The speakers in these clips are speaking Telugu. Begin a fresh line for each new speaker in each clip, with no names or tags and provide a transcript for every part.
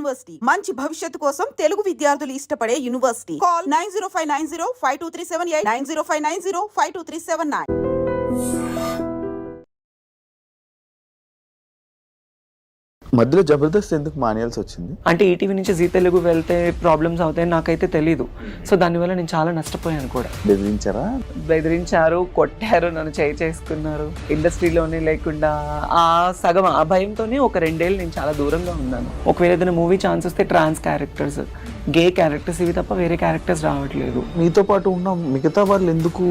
యూనివర్సిటీ మంచి భవిష్యత్తు కోసం తెలుగు విద్యార్థులు ఇష్టపడే యూనివర్సిటీ. కాల్ 9059052378 9059052379.
మధ్యలో జబర్దస్త్ ఎందుకు మానేయాల్సి వచ్చింది?
అంటే ఈటీవీ నుంచి జీ తెలుగు వెళ్తే ప్రాబ్లమ్స్ అవుతాయని నాకైతే తెలీదు. సో దానివల్ల నేను చాలా నష్టపోయాను కూడా.
బెదిరించారా?
బెదిరించారు, కొట్టారు, నన్ను చేసుకున్నారు. ఇండస్ట్రీలోనే లేకుండా ఆ సగం ఆ భయంతోనే ఒక 2 ఏళ్ళు నేను చాలా దూరంగా ఉన్నాను. ఒకవేళ ఏదైనా మూవీ ఛాన్స్ వస్తే ట్రాన్స్ క్యారెక్టర్స్, గే క్యారెక్టర్స్ ఇవి తప్ప వేరే క్యారెక్టర్స్ రావట్లేదు.
మీతో పాటు ఉన్న మిగతా వాళ్ళు ఎందుకు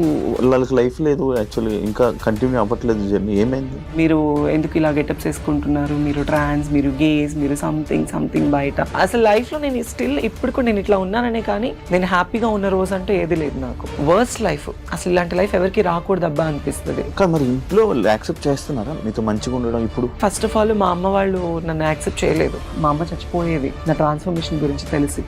వాళ్ళకి లైఫ్ లేదు, యాక్చువల్లీ ఇంకా కంటిన్యూ అవ్వట్లేదు జర్నీ? ఏమైంది?
మీరు ఎందుకు ఇలా గెటప్స్ వేసుకుంటున్నారు, మీరు ట్రాన్స్, మీరు గేస్, మీరు సంథింగ్ బయట. అసలు లైఫ్లో నేను స్టిల్ ఇప్పుడు కూడా నేను ఇట్లా ఉన్నాననే కానీ నేను హ్యాపీగా ఉన్న రోజు అంటే ఏది లేదు నాకు. వర్స్ట్ లైఫ్, అసలు ఇలాంటి లైఫ్ ఎవరికి రాకూడదు అబ్బా అనిపిస్తుంది.
కానీ మరి ఇంట్లో వాళ్ళు యాక్సెప్ట్ చేస్తున్నారా మీతో మంచిగా ఉండడం? ఇప్పుడు
ఫస్ట్ ఆఫ్ ఆల్ మా అమ్మ వాళ్ళు నన్ను యాక్సెప్ట్ చేయలేదు. మా అమ్మ చచ్చిపోయేది నా ట్రాన్స్ఫర్మేషన్ గురించి తెలిసి.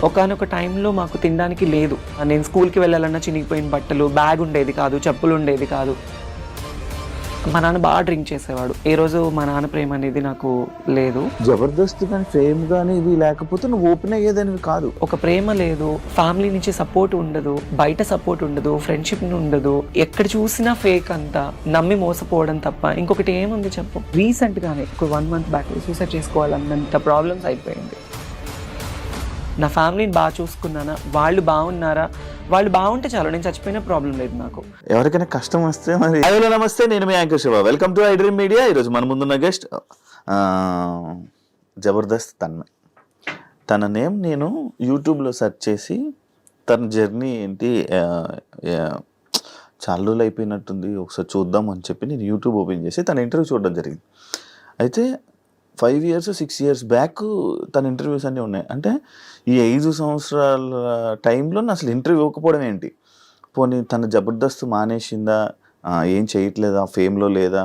ఒకనొక టైంలో మాకు తినడానికి లేదు. నేను స్కూల్కి వెళ్ళాలన్నా చినిగిపోయిన బట్టలు, బ్యాగ్ ఉండేది కాదు, చెప్పులు ఉండేది కాదు. మా నాన్న బాగా డ్రింక్ చేసేవాడు. ఏ రోజు మా నాన్న ప్రేమ అనేది నాకు లేదు.
జబర్దస్త్ కానీ ఫేమ్ కానీ ఇది లేకపోతే నువ్వు ఓపెన్ అయ్యేదని కాదు.
ఒక ప్రేమ లేదు, ఫ్యామిలీ నుంచి సపోర్ట్ ఉండదు, బయట సపోర్ట్ ఉండదు, ఫ్రెండ్షిప్ ఉండదు. ఎక్కడ చూసినా ఫేక్ అంతా, నమ్మి మోసపోవడం తప్ప ఇంకొకటి ఏముంది చెప్పు. రీసెంట్ గానే ఒక 1 month బ్యాక్ సూసైడ్ చేసుకోవాలన్నంత ప్రాబ్లమ్స్ అయిపోయింది. నా ఫ్యామిలీని బాగా చూసుకున్నానా, వాళ్ళు బాగున్నారా, వాళ్ళు బాగుంటే చాలు, నేను చచ్చిపోయినా ప్రాబ్లం లేదు నాకు.
ఎవరికైనా కష్టం వస్తే మరి. హలో నమస్తే, నేను మీ anchor Shiva. Welcome to iDream media. ఈరోజు మన ముందున్న గెస్ట్ జబర్దస్త్ తన్మయ్. తన నేమ్ నేను యూట్యూబ్లో సెర్చ్ చేసి తన జర్నీ ఏంటి చాలా రోజులు అయిపోయినట్టుంది, ఒకసారి చూద్దాం అని చెప్పి నేను యూట్యూబ్ ఓపెన్ చేసి తన ఇంటర్వ్యూ చూడడం జరిగింది. అయితే 5 years 6 years బ్యాక్ తన ఇంటర్వ్యూస్ అన్నీ ఉన్నాయి. అంటే ఈ 5 సంవత్సరాల టైంలో అసలు ఇంటర్వ్యూ ఇవ్వకపోవడం ఏంటి? పోనీ తన జబర్దస్త్ మానేసిందా, ఏం చేయట్లేదా, ఫేమ్లో లేదా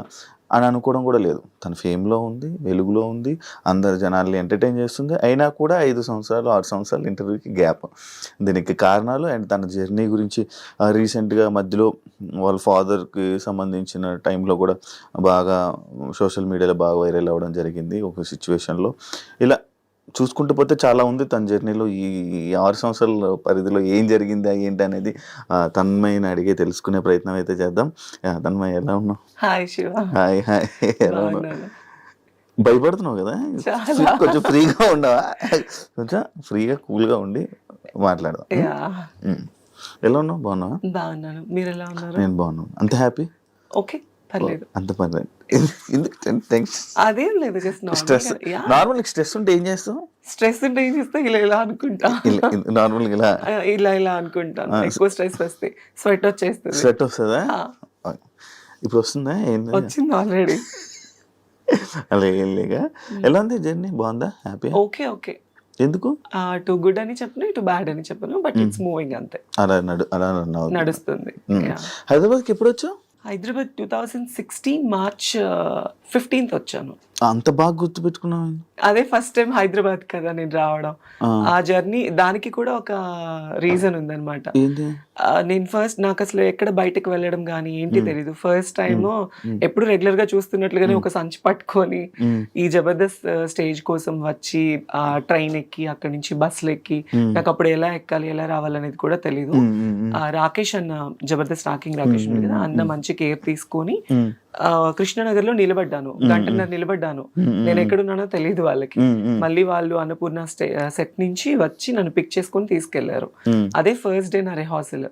అని అనుకోవడం కూడా లేదు. తన ఫేమ్లో ఉంది, వెలుగులో ఉంది, అందరు జనాల్ని ఎంటర్టైన్ చేస్తుంది. అయినా కూడా 5 సంవత్సరాలు 6 సంవత్సరాలు ఇంటర్వ్యూకి గ్యాప్. దీనికి కారణాలు అండ్ తన జర్నీ గురించి రీసెంట్గా మధ్యలో వాళ్ళ ఫాదర్కి సంబంధించిన టైంలో కూడా బాగా సోషల్ మీడియాలో బాగా వైరల్ అవ్వడం జరిగింది ఒక సిచ్యువేషన్లో. ఇలా చూసుకుంటూ పోతే చాలా ఉంది తన జర్నీలో. ఈ 6 సంవత్సరాల పరిధిలో ఏం జరిగిందా ఏంటి అనేది తన్మయ్యని అడిగే తెలుసుకునే ప్రయత్నం అయితే చేద్దాం. తన్మయ్య, ఎలా ఉన్నావు?
హాయ్ శివ.
హాయ్ హాయ్, ఎలా ఉన్నావు? భయపడుతున్నావు కదా, కొంచెం ఫ్రీగా ఉండవా? కొంచెం ఫ్రీగా కూల్గా ఉండి మాట్లాడదాం. ఎలా ఉన్నావు? బాగున్నావా?
బాగున్నాను, మీరు ఎలా ఉన్నారు?
నేను బాగున్నాను. అంత హ్యాపీ?
ఓకే, పర్లేదు.
అంత పర్లేదు.
అదేం లేదు,
స్ట్రెస్ నార్మల్. స్ట్రెస్ ఉంటే ఏం చేస్తావు?
స్ట్రెస్ ఉంటే ఏం చేస్తా, ఇలా అనుకుంటా.
నార్మల్
ఇలా అనుకుంటాను. ఎక్కువ స్ట్రెస్ వస్తే స్వెట్ వచ్చేస్తుంది.
స్వెట్ వస్తుందా? ఇప్పుడు వస్తుందా?
వచ్చింది ఆల్రెడీ.
అలా ఏం లేగా. ఎలా ఉంది జర్నీ? బాగుందా? హ్యాపీ?
Okay okay.
ఎందుకు?
టు గుడ్ అని చెప్పను, టు బ్యాడ్ అని చెప్పను, బట్ ఇట్స్ మూవింగ్ అంతే.
అలా
నడుస్తుంది.
హైదరాబాద్కి ఎప్పుడు వచ్చావు?
హైదరాబాద్ 2016 March 15th వచ్చాను.
అంత బాగా గుర్తు పెట్టుకున్నావు?
అదే ఫస్ట్ టైం హైదరాబాద్ కదా నేను రావడం. ఆ జర్నీ దానికి కూడా ఒక రీజన్ ఉందన్నమాట. నేను ఫస్ట్, నాకు అసలు ఎక్కడ బయటకు వెళ్ళడం కానీ ఏంటి తెలీదు. ఫస్ట్ టైం ఎప్పుడు రెగ్యులర్ గా చూస్తున్నట్లుగానే ఒక సంచి పట్టుకొని ఈ జబర్దస్త్ స్టేజ్ కోసం వచ్చి ఆ ట్రైన్ ఎక్కి అక్కడి నుంచి బస్సులు ఎక్కి, నాకు అప్పుడు ఎలా ఎక్కాలి ఎలా రావాలనేది కూడా తెలీదు. రాకేష్ అన్న, జబర్దస్త్ రాకేష్ ఉంది కదా, అన్న మంచి కేర్ తీసుకొని కృష్ణనగర్ లో నిలబడ్డాను. 1.5 గంట నిలబడ్డాను. నేను ఎక్కడున్నానో తెలియదు వాళ్ళకి. మళ్ళీ వాళ్ళు అన్నపూర్ణ సెట్ నుంచి వచ్చి నన్ను పిక్ చేసుకొని తీసుకెళ్లారు. అదే ఫస్ట్ డే నా రిహార్సల్.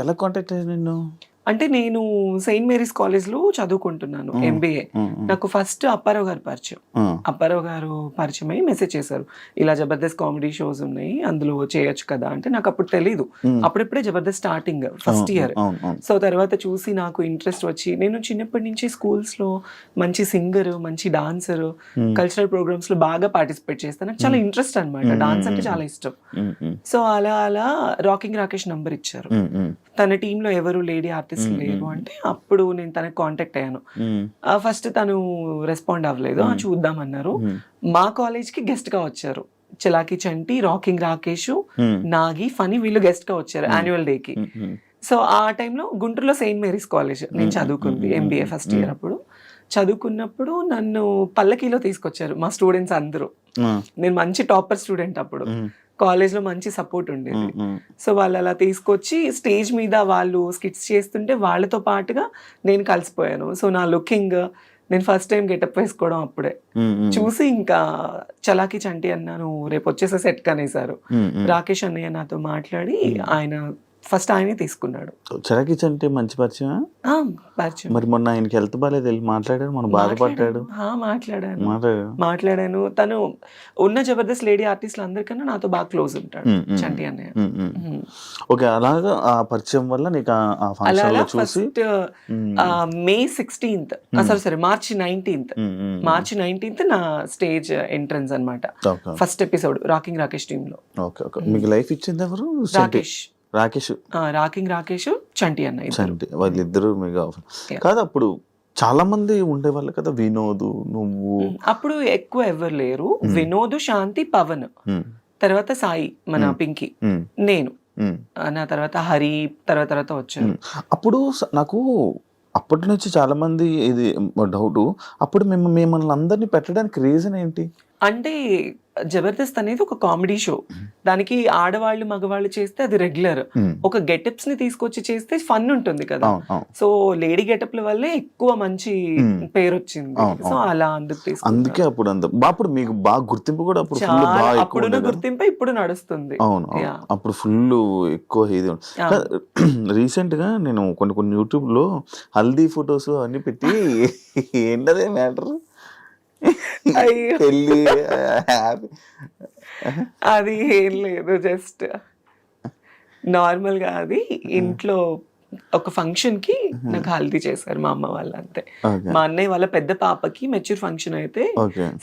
ఎలా కాంటాక్ట్ అయ్యాను నిన్ను?
అంటే నేను సెయింట్ మేరీస్ కాలేజ్ లో చదువుకుంటున్నాను MBA. నాకు ఫస్ట్ అప్పారావు గారు పరిచయం. అప్పారావు గారు పరిచయం అయ్యి మెసేజ్ చేశారు, ఇలా జబర్దస్త్ కామెడీ షోస్ ఉన్నాయి, అందులో చేయొచ్చు కదా అంటే. నాకు అప్పుడు తెలీదు, అప్పుడెప్పుడే Jabardasth starting first year. So తర్వాత చూసి నాకు ఇంట్రెస్ట్ వచ్చి, నేను చిన్నప్పటి నుంచి స్కూల్స్ లో మంచి సింగర్, మంచి డాన్సర్, కల్చరల్ ప్రోగ్రామ్స్ లో బాగా పార్టిసిపేట్ చేస్తాను. నాకు చాలా ఇంట్రెస్ట్ అనమాట, డాన్స్ అంటే చాలా ఇష్టం. సో అలా రాకింగ్ రాకేష్ నంబర్ ఇచ్చారు. తన టీంలో ఎవరు లేడీ ఆర్టిస్ట్ లేరు అంటే అప్పుడు నేను తనకి కాంటాక్ట్ అయ్యాను. ఫస్ట్ తను రెస్పాండ్ అవ్వలేదు, చూద్దామన్నారు. మా కాలేజ్ కి గెస్ట్ గా వచ్చారు చలాకి చంటి, రాకింగ్ రాకేష్, నాగి, ఫనీ, వీళ్ళు గెస్ట్ గా వచ్చారు యాన్యువల్ డే కి. సో ఆ టైంలో గుంటూరులో సెయింట్ మేరీస్ కాలేజ్ నేను చదువుకుంది MBA ఫస్ట్ ఇయర్ అప్పుడు. చదువుకున్నప్పుడు నన్ను పల్లకీలో తీసుకొచ్చారు మా స్టూడెంట్స్ అందరూ. నేను మంచి టాపర్ స్టూడెంట్ అప్పుడు, కాలేజ్లో మంచి సపోర్ట్ ఉండేది. సో వాళ్ళు అలా తీసుకొచ్చి స్టేజ్ మీద వాళ్ళు స్కిట్స్ చేస్తుంటే వాళ్ళతో పాటుగా నేను కలిసిపోయాను. సో నా లుకింగ్, నేను ఫస్ట్ టైం గెటప్ వేసుకోవడం అప్పుడే చూసి ఇంకా చలాకి చంటి అన్నాను రేపు వచ్చేసే సెట్ కనేసారు. రాకేష్ అన్నయ్య నాతో మాట్లాడి ఆయన ఫస్ట్ ఆయనే తీసుకున్నాడు.
చలాకి చంటి మంచి పరిచయం.
పరిచయం.
మరి మొన్న ఆయనకి హెల్త్ బాగాలేదు, వెళ్ళి మాట్లాడాడు, మనం బాధపడ్డాడు.
మాట్లాడాను. తను ఉన్న జబర్దస్త్ లేడీ ఆర్టిస్టులు అందరికన్నా నాతో బాగా క్లోజ్ ఉంటాడు చంటి అన్నయ్య.
ఓకే, అలాగా ఆ పరిచయం వల్ల నీకు ఆ ఫంక్షన్ లో చూసి
May 16th, March 19th నా స్టేజ్ ఎంట్రన్స్ అన్నమాట. First episode rocking Rakesh team లో.
Okay okay. మీకు లైఫ్ ఇచ్చింది ఎవరు?
రాకింగ్ రాకేష్ చంటి అన్నయ్య.
చంటి వాళ్ళిద్దరు మీకు కాదు. అప్పుడు చాలా మంది ఉండేవాళ్ళు కదా, వినోద్, నువ్వు.
అప్పుడు ఎక్కువ ఎవరు లేరు. వినోద్, శాంతి, పవన్, తర్వాత సాయి, మన పింకీ, నేను, నా తర్వాత హరి తర్వాత వచ్చారు.
అప్పుడు నాకు అప్పటి నుంచి చాలా మంది ఇది డౌట్, అప్పుడు మిమ్మల్ని అందరినీ పెట్టడానికి రీజన్ ఏంటి?
అంటే జబర్దస్త్ అనేది ఒక కామెడీ షో. దానికి ఆడవాళ్ళు మగవాళ్ళు చేస్తే అది రెగ్యులర్. ఒక గెటప్స్ ని తీసుకొచ్చి చేస్తే ఫన్ ఉంటుంది కదా. సో లేడీ గెటప్ల వల్లే ఎక్కువ మంచి పేరు వచ్చింది. సో అలా
అందుకే అప్పుడు మీకు బాగా గుర్తింపు కూడా
అప్పుడున్న గుర్తింపు ఇప్పుడు నడుస్తుంది.
అవును, అప్పుడు ఫుల్ ఎక్కువ ఇది. రీసెంట్ గా నేను కొన్ని యూట్యూబ్ లో హల్దీ ఫొటోస్ అన్ని పెట్టి ఏంటదే మ్యాటర్,
అది ఏం లేదు, జస్ట్ నార్మల్ గా అది ఇంట్లో ఒక ఫంక్షన్ కి నాకు హల్దీ చేశారు మా అమ్మ వాళ్ళు, అంతే. మా అన్నయ్య వాళ్ళ పెద్ద పాపకి మెచ్యూర్ ఫంక్షన్ అయితే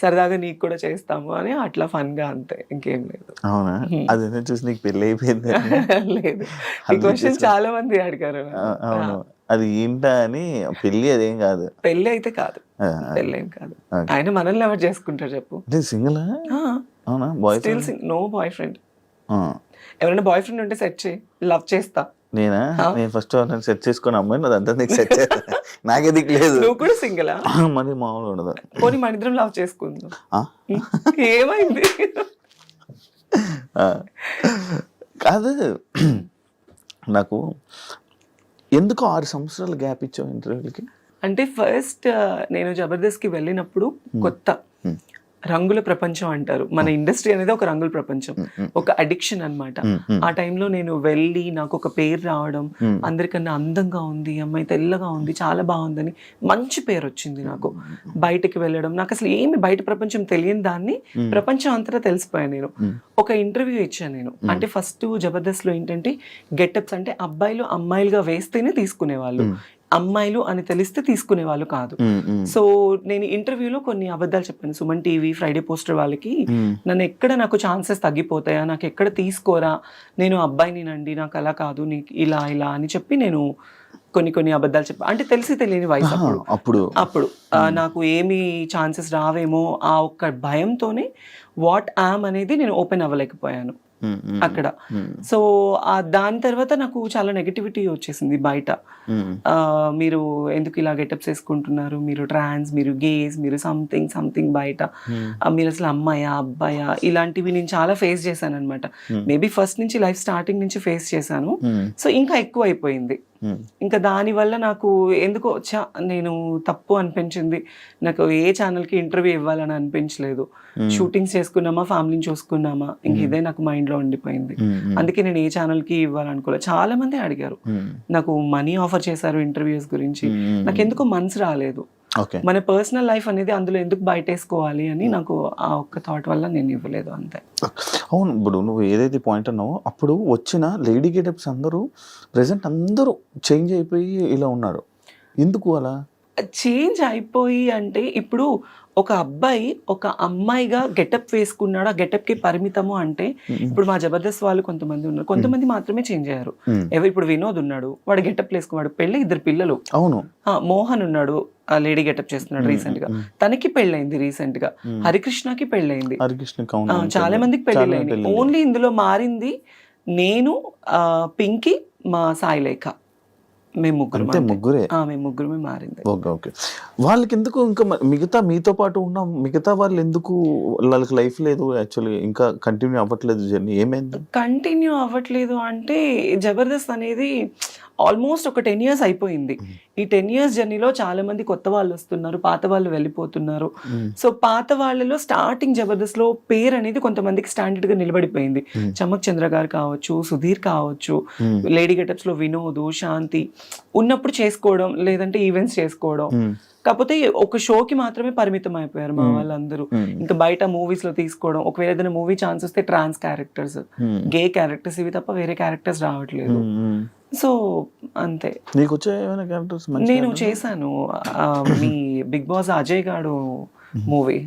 సరదాగా నీకు కూడా చేస్తాము అని అట్లా ఫన్ గా, అంతే, ఇంకేం లేదు.
అవునా? అదే చూసి నీకు పెళ్లి అయిపోయింది?
లేదు, ఈ క్వశ్చన్ చాలా మంది అడిగారు.
అది ఏంటా అని. పెళ్లి అదేం కాదు,
పెళ్లి అయితే కాదు, పెళ్లి ఏం కాదు. ఆయన మనల్ని ఎవరు చేసుకుంటారు చెప్పు?
సింగిల్? అవునా? Boyfriend?
No boyfriend. ఎవరైనా బాయ్ ఫ్రెండ్ ఉంటే సెట్ చేయి, లవ్ చేస్తా.
నేను ఫస్ట్ సెట్ చేసుకుని అమ్మాయి అదంతా నీకు సెట్ చేస్తా, నాకే దిక్కు లేదు.
నువ్వు కూడా సింగిలా?
మరి మామూలు ఉండదు.
పోనీ మన ఇద్దరం లవ్ చేసుకుందాం. ఏమైంది?
కాదు, నాకు ఎందుకు 6 సంవత్సరాలు గ్యాప్ ఇచ్చావు ఇంటర్వ్యూలకి?
అంటే ఫస్ట్ నేను జబర్దస్త్కి వెళ్ళినప్పుడు కొత్త రంగుల ప్రపంచం అంటారు. మన ఇండస్ట్రీ అనేది ఒక రంగుల ప్రపంచం, ఒక అడిక్షన్ అన్నమాట. ఆ టైంలో నేను వెళ్ళి నాకు ఒక పేరు రావడం, అందరికన్నా అందంగా ఉంది అమ్మాయి, తెల్లగా ఉంది, చాలా బాగుందని మంచి పేరు వచ్చింది నాకు. బయటకి వెళ్ళడం, నాకు అసలు ఏమి బయట ప్రపంచం తెలియని దాన్ని ప్రపంచం అంతటా తెలిసిపోయాను నేను. ఒక ఇంటర్వ్యూ ఇచ్చాను నేను. అంటే ఫస్ట్ జబర్దస్త్లో ఏంటంటే గెటప్స్ అంటే అబ్బాయిలు అమ్మాయిలుగా వేస్తేనే తీసుకునేవాళ్ళు, అమ్మాయిలు అని తెలిస్తే తీసుకునే వాళ్ళు కాదు. సో నేను ఇంటర్వ్యూలో కొన్ని అబద్ధాలు చెప్పాను. సుమన్ టీవీ, ఫ్రైడే పోస్టర్ వాళ్ళకి నన్ను ఎక్కడ నాకు ఛాన్సెస్ తగ్గిపోతాయా, నాకు ఎక్కడ తీసుకోరా, నేను అబ్బాయినినండి, నాకు అలా కాదు, నీకు ఇలా ఇలా అని చెప్పి నేను కొన్ని అబద్ధాలు చెప్పాను. అంటే తెలిసి తెలియని వయసు అప్పుడు నాకు ఏమి ఛాన్సెస్ రావేమో ఆ ఒక్క భయంతోనే వాట్ యామ్ అనేది నేను ఓపెన్ అవ్వలేకపోయాను అక్కడ. సో దాని తర్వాత నాకు చాలా నెగటివిటీ వచ్చేసింది బయట. మీరు ఎందుకు ఇలా గెటప్స్ వేసుకుంటున్నారు, మీరు ట్రాన్స్, మీరు గేస్, మీరు సంథింగ్ బయట, మీరు అసలు అమ్మాయా అబ్బాయా, ఇలాంటివి నేను చాలా ఫేస్ చేశాను అనమాట. మేబీ ఫస్ట్ నుంచి లైఫ్ స్టార్టింగ్ నుంచి ఫేస్ చేశాను. సో ఇంకా ఎక్కువ అయిపోయింది. ఇంకా దానివల్ల నాకు ఎందుకో నేను తప్పు అనిపించింది. నాకు ఏ ఛానల్కి ఇంటర్వ్యూ ఇవ్వాలని అనిపించలేదు. షూటింగ్స్ చేసుకున్నామా, ఫ్యామిలీని చూసుకున్నామా, ఇంక ఇదే నాకు మైండ్లో ఉండిపోయింది. అందుకే నేను ఏ ఛానల్కి ఇవ్వాలనుకోలేదు. చాలా మంది అడిగారు, నాకు మనీ ఆఫర్ చేశారు ఇంటర్వ్యూస్ గురించి, నాకు ఎందుకో మనసు రాలేదు. మన పర్సనల్ లైఫ్ అనేది అందులో ఎందుకు బయటేసుకోవాలి అని నాకు ఆ ఒక్క థాట్ వల్ల నేను ఇవ్వలేదు, అంతే.
అవును, ఇప్పుడు నువ్వు ఏదైతే పాయింట్ అన్నావో, అప్పుడు వచ్చిన లేడీ గెటప్స్ అందరూ ప్రెసెంట్ అందరూ చేంజ్ అయిపోయి ఇలా ఉన్నారు. ఎందుకు అలా
చేంజ్ అయిపోయి అంటే, ఇప్పుడు ఒక అబ్బాయి ఒక అమ్మాయిగా గెటప్ వేసుకున్నాడు, ఆ గెటప్ కి పరిమితము అంటే, ఇప్పుడు మా జబర్దస్త్ వాళ్ళు కొంతమంది ఉన్నారు, కొంతమంది మాత్రమే చేంజ్ అయ్యారు. ఇప్పుడు వినోద్ ఉన్నాడు, వాడు గెటప్ వేసుకున్నాడు, పెళ్ళి 2 పిల్లలు.
అవును.
మోహన్ ఉన్నాడు, లేడీ గెటప్ చేస్తున్నాడు రీసెంట్ గా, తనకి పెళ్ళైంది రీసెంట్ గా. హరికృష్ణకి పెళ్ళైంది, చాలా మందికి పెళ్ళైంది. ఓన్లీ ఇందులో మారింది నేను, పింకీ, మా సాయిలేఖ, మేము ముగ్గురు
అంతే, ముగ్గురే.
మేము ముగ్గురమే మారింది.
Okay okay. వాళ్ళకి ఎందుకు ఇంకా మిగతా మీతో పాటు ఉన్న మిగతా వాళ్ళు ఎందుకు వాళ్ళకి లైఫ్ లేదు యాక్చువల్లీ, ఇంకా కంటిన్యూ అవ్వట్లేదు జర్నీ, ఏమైంది?
కంటిన్యూ అవ్వట్లేదు అంటే జబర్దస్త్ అనేది ఆల్మోస్ట్ ఒక 10 years అయిపోయింది. ఈ 10 years జర్నీలో చాలా మంది కొత్త వాళ్ళు వస్తున్నారు, పాత వాళ్ళు వెళ్ళిపోతున్నారు. సో పాత వాళ్ళలో స్టార్టింగ్ జబర్దస్త్ లో పేరు అనేది కొంతమందికి స్టాండర్డ్ గా నిలబడిపోయింది. చమక్ చంద్ర గారు కావచ్చు, సుధీర్ కావచ్చు, లేడీ గెటప్స్ లో వినోద్, శాంతి ఉన్నప్పుడు చేసుకోవడం, లేదంటే ఈవెంట్స్ చేసుకోవడం. కాకపోతే ఒక షోకి మాత్రమే పరిమితం అయిపోయారు మా వాళ్ళందరూ. ఇంకా బయట మూవీస్ లో తీసుకోవడం, ఒకవేళ ఏదైనా మూవీ ఛాన్స్ వస్తే ట్రాన్స్ క్యారెక్టర్స్, గే క్యారెక్టర్స్, ఇవి తప్ప వేరే క్యారెక్టర్స్ రావట్లేదు. సో అంతే.
నీకు వచ్చే ఏమైనా క్యారెక్టర్స్?
నేను చేశాను మీ బిగ్ బాస్ అజయ్ గాడు మూవీ.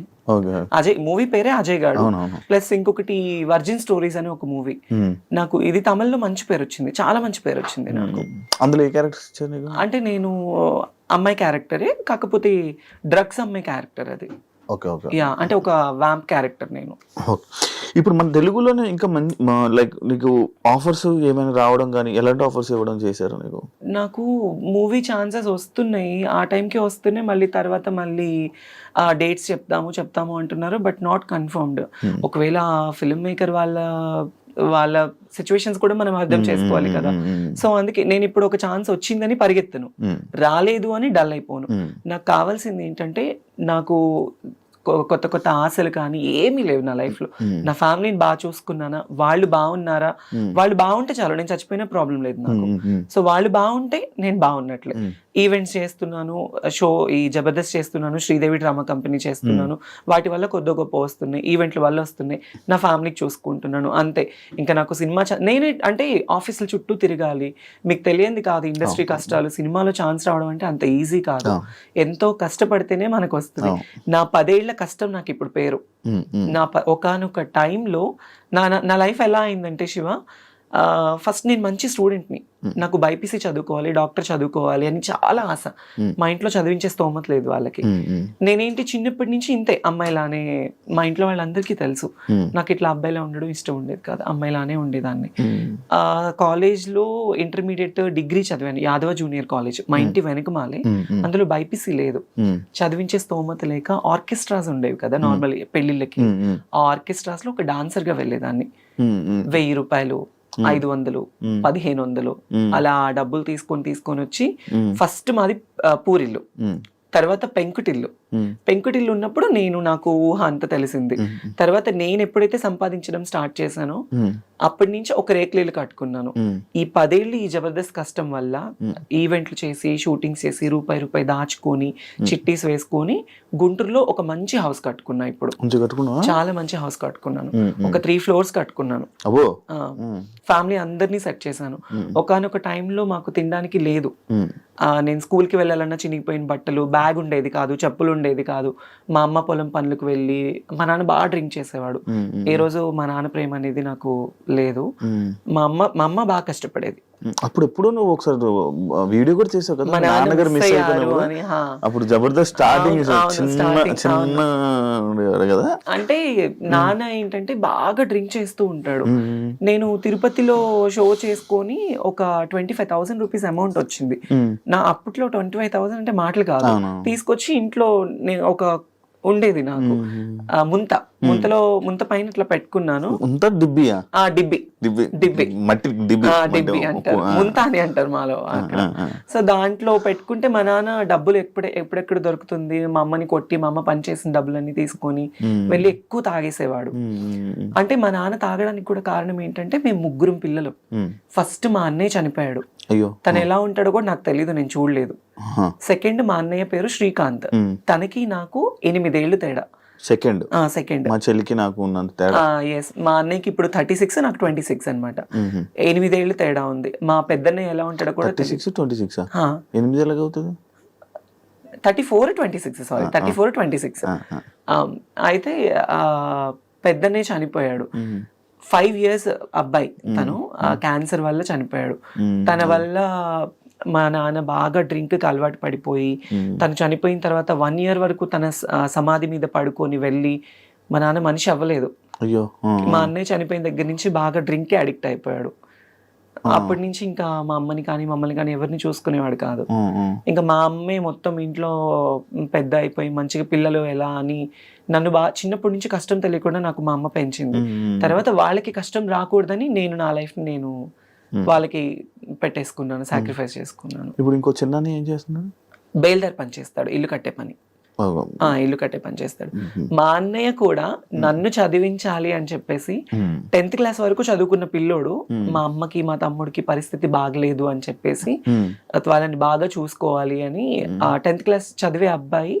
అజయ్ మూవీ పేరే అజయ్ గాడు, ప్లస్ ఇంకొకటి వర్జిన్ స్టోరీస్ అని ఒక మూవీ. నాకు ఇది తమిళ్లో మంచి పేరు వచ్చింది, చాలా మంచి పేరు వచ్చింది నాకు.
అందులో ఏ క్యారెక్టర్స్ ఇచ్చారు?
అంటే నేను అమ్మాయి క్యారెక్టరే, కాకపోతే డ్రగ్స్ అమ్మాయి క్యారెక్టర్ అది. యా, అంటే ఒక వ్యాంప్ క్యారెక్టర్ నేను.
ఇప్పుడు మన తెలుగులోనే ఇంకా లైక్ నీకు ఆఫర్స్ ఏమైనా రావడం కానీ, ఎలాంటి ఆఫర్స్ ఇవ్వడం చేశారు నీకు?
నాకు మూవీ ఛాన్సెస్ వస్తున్నాయి, ఆ టైంకి వస్తున్నాయి, మళ్ళీ తర్వాత మళ్ళీ డేట్స్ చెప్తాము అంటున్నారు, బట్ నాట్ కన్ఫర్మ్డ్. ఒకవేళ ఫిల్మ్ మేకర్ వాళ్ళ సిచ్యువేషన్స్ కూడా మనం అర్థం చేసుకోవాలి కదా. సో అందుకే నేను ఇప్పుడు ఒక ఛాన్స్ వచ్చిందని పరిగెత్తను, రాలేదు అని డల్ అయిపోను. నాకు కావాల్సింది ఏంటంటే, నాకు కొత్త కొత్త ఆశలు కానీ ఏమీ లేవు నా లైఫ్ లో. నా ఫ్యామిలీని బాగా చూసుకున్నానా, వాళ్ళు బాగున్నారా, వాళ్ళు బాగుంటే చాలు, నేను చచ్చిపోయినా ప్రాబ్లం లేదు నాకు. సో వాళ్ళు బాగుంటే నేను బాగున్నట్లే. ఈవెంట్స్ చేస్తున్నాను, ఈ జబర్దస్త్ చేస్తున్నాను, శ్రీదేవి డ్రామా కంపెనీ చేస్తున్నాను, వాటి వల్ల కొద్ది గొప్ప వస్తున్నాయి, ఈవెంట్ల వల్ల వస్తున్నాయి, నా ఫ్యామిలీకి చూసుకుంటున్నాను, అంతే. ఇంకా నాకు సినిమా నేనే అంటే ఆఫీసుల చుట్టూ తిరగాలి, మీకు తెలియంది కాదు ఇండస్ట్రీ కష్టాలు. సినిమాలో ఛాన్స్ రావడం అంటే అంత ఈజీ కాదు, ఎంతో కష్టపడితేనే మనకు వస్తుంది. నా 10 ఏళ్ల కష్టం నాకు ఇప్పుడు పేరు. నా ఒకానొక టైంలో నా లైఫ్ ఎలా అయిందంటే శివ, ఫస్ట్ నేను మంచి స్టూడెంట్ని, నాకు బైపీసీ చదువుకోవాలి, డాక్టర్ చదువుకోవాలి అని చాలా ఆశ. మా ఇంట్లో చదివించే స్తోమత లేదు వాళ్ళకి. నేనేంటి చిన్నప్పటి నుంచి ఇంతే, అమ్మాయిలానే. మా ఇంట్లో వాళ్ళందరికీ తెలుసు నాకు ఇట్లా అబ్బాయిలా ఉండడం ఇష్టం ఉండేది కాదు, అమ్మాయిలానే ఉండేదాన్ని. కాలేజ్లో ఇంటర్మీడియట్ డిగ్రీ చదివాను యాదవ జూనియర్ కాలేజ్, మా ఇంటి వెనకమాలే. అందులో బైపీసీ లేదు, చదివించే స్తోమత లేక ఆర్కెస్ట్రాస్ ఉండేవి కదా నార్మల్ పెళ్లిళ్ళకి. ఆ ఆర్కెస్ట్రాస్ లో ఒక డాన్సర్ గా వెళ్ళేదాన్ని. 1000 రూపాయలు, 500, 1500 అలా డబ్బులు తీసుకొని వచ్చి, ఫస్ట్ మాది పూరిల్లు, తర్వాత పెంకుటిల్లు ఉన్నప్పుడు నాకు ఊహ అంత తెలిసింది. తర్వాత నేను ఎప్పుడైతే సంపాదించడం స్టార్ట్ చేశానో అప్పటి నుంచి ఒక రేకులీలు కట్టుకున్నాను. ఈ 10 ఏళ్ళు ఈ జబర్దస్త్ కష్టం వల్ల ఈవెంట్లు చేసి, షూటింగ్స్ చేసి, రూపాయి దాచుకొని, చిట్టీస్ వేసుకొని గుంటూరులో ఒక మంచి హౌస్ కట్టుకున్నా. ఇప్పుడు చాలా మంచి హౌస్ కట్టుకున్నాను, ఒక 3 floors కట్టుకున్నాను. ఫ్యామిలీ అందరినీ సెట్ చేశాను. ఒకానొక టైంలో మాకు తినడానికి లేదు. నేను స్కూల్కి వెళ్ళాలన్నా చినిగిపోయిన బట్టలు, బ్యాగ్ ఉండేది కాదు, చెప్పులు ఉండేది కాదు. మా అమ్మ పొలం పనులకు వెళ్ళి, మా నాన్న బాగా డ్రింక్ చేసేవాడు. ఏ రోజు మా నాన్న ప్రేమ అనేది నాకు లేదు. మా అమ్మ బాగా కష్టపడేది.
అప్పుడు నువ్వు ఒకసారి వీడియో కూడా చేసావు కదా, నాన్నగారు మిస్ అయిపోయినా. అప్పుడు జబర్దస్త్ స్టార్టింగ్ చిన్న కదా.
అంటే నాన్న ఏంటంటే బాగా డ్రింక్ చేస్తూ ఉంటాడు. నేను తిరుపతిలో షో చేసుకొని ఒక 25,000 రూపీస్ అమౌంట్ వచ్చింది. నా అప్పట్లో 25,000 అంటే మాటలు కాదు. తీసుకొచ్చి ఇంట్లో నేను ఒక ఉండేది నాకు ముంత పైన ఇట్లా పెట్టుకున్నాను. డిబ్బి అంటారు, ముంత అని అంటారు మాలో అక్కడ. సో దాంట్లో పెట్టుకుంటే మా నాన్న డబ్బులు ఎప్పుడెక్కడ దొరుకుతుంది, మా అమ్మని కొట్టి, మా అమ్మ పనిచేసిన డబ్బులన్నీ తీసుకొని వెళ్ళి ఎక్కువ తాగేసేవాడు. అంటే మా నాన్న తాగడానికి కూడా కారణం ఏంటంటే, మేము 3 పిల్లలు. ఫస్ట్ మా అన్నయ్య చనిపోయాడు, తను ఎలా ఉంటాడో కూడా నాకు తెలీదు, నేను చూడలేదు. సెకండ్ మా అన్నయ్య పేరు శ్రీకాంత్, తనకి నాకు 8 ఏళ్ళు తేడా.
సెకండ్ మా చెల్లికి నాకు ఉన్నంత తేడా.
మా అన్నయ్యకి ఇప్పుడు 36, నాకు 26 అనమాట. 8 ఏళ్ళు తేడా ఉంది. మా పెద్దన్నయ్య ఎలా ఉంటాడో కూడా
26 8 ఎలాగ అవుతుంది?
34, 26 సారీ 34, 26. అయితే పెద్దన్నయ్య చనిపోయాడు. 5 years అబ్బాయి, తను క్యాన్సర్ వల్ల చనిపోయాడు. తన వల్ల మా నాన్న బాగా డ్రింక్ కి అలవాటు పడిపోయి, తను చనిపోయిన తర్వాత 1 year వరకు తన సమాధి మీద పడుకొని వెళ్ళి, మా నాన్న మనిషి అవ్వలేదు. మా అన్నయ్య చనిపోయిన దగ్గర నుంచి బాగా డ్రింక్ కి అడిక్ట్ అయిపోయాడు. అప్పటి నుంచి ఇంకా మా అమ్మని కానీ మమ్మల్ని కానీ ఎవరిని చూసుకునేవాడు కాదు. ఇంకా మా అమ్మే మొత్తం ఇంట్లో పెద్ద అయిపోయి మంచిగా పిల్లలు ఎలా అని నన్ను బాగా చిన్నప్పటి నుంచి కష్టం తెలియకుండా నాకు మా అమ్మ పెంచింది. తర్వాత వాళ్ళకి కష్టం రాకూడదని నేను నా లైఫ్ నేను వాళ్ళకి పెట్టేసుకున్నాను, సాక్రిఫైస్ చేసుకున్నాను.
ఇప్పుడు ఇంకో చిన్న ఏం చేస్తున్నాడు?
బేల్దార్ పని చేస్తాడు, ఇల్లు కట్టే పని. ఇల్లు కట్టే పని చేస్తాడు. మా అన్నయ్య కూడా నన్ను చదివించాలి అని చెప్పేసి 10th క్లాస్ వరకు చదువుకున్న పిల్లోడు మా అమ్మకి మా తమ్ముడికి పరిస్థితి బాగలేదు అని చెప్పేసి వాళ్ళని బాగా చూసుకోవాలి అని 10th క్లాస్ చదివే అబ్బాయి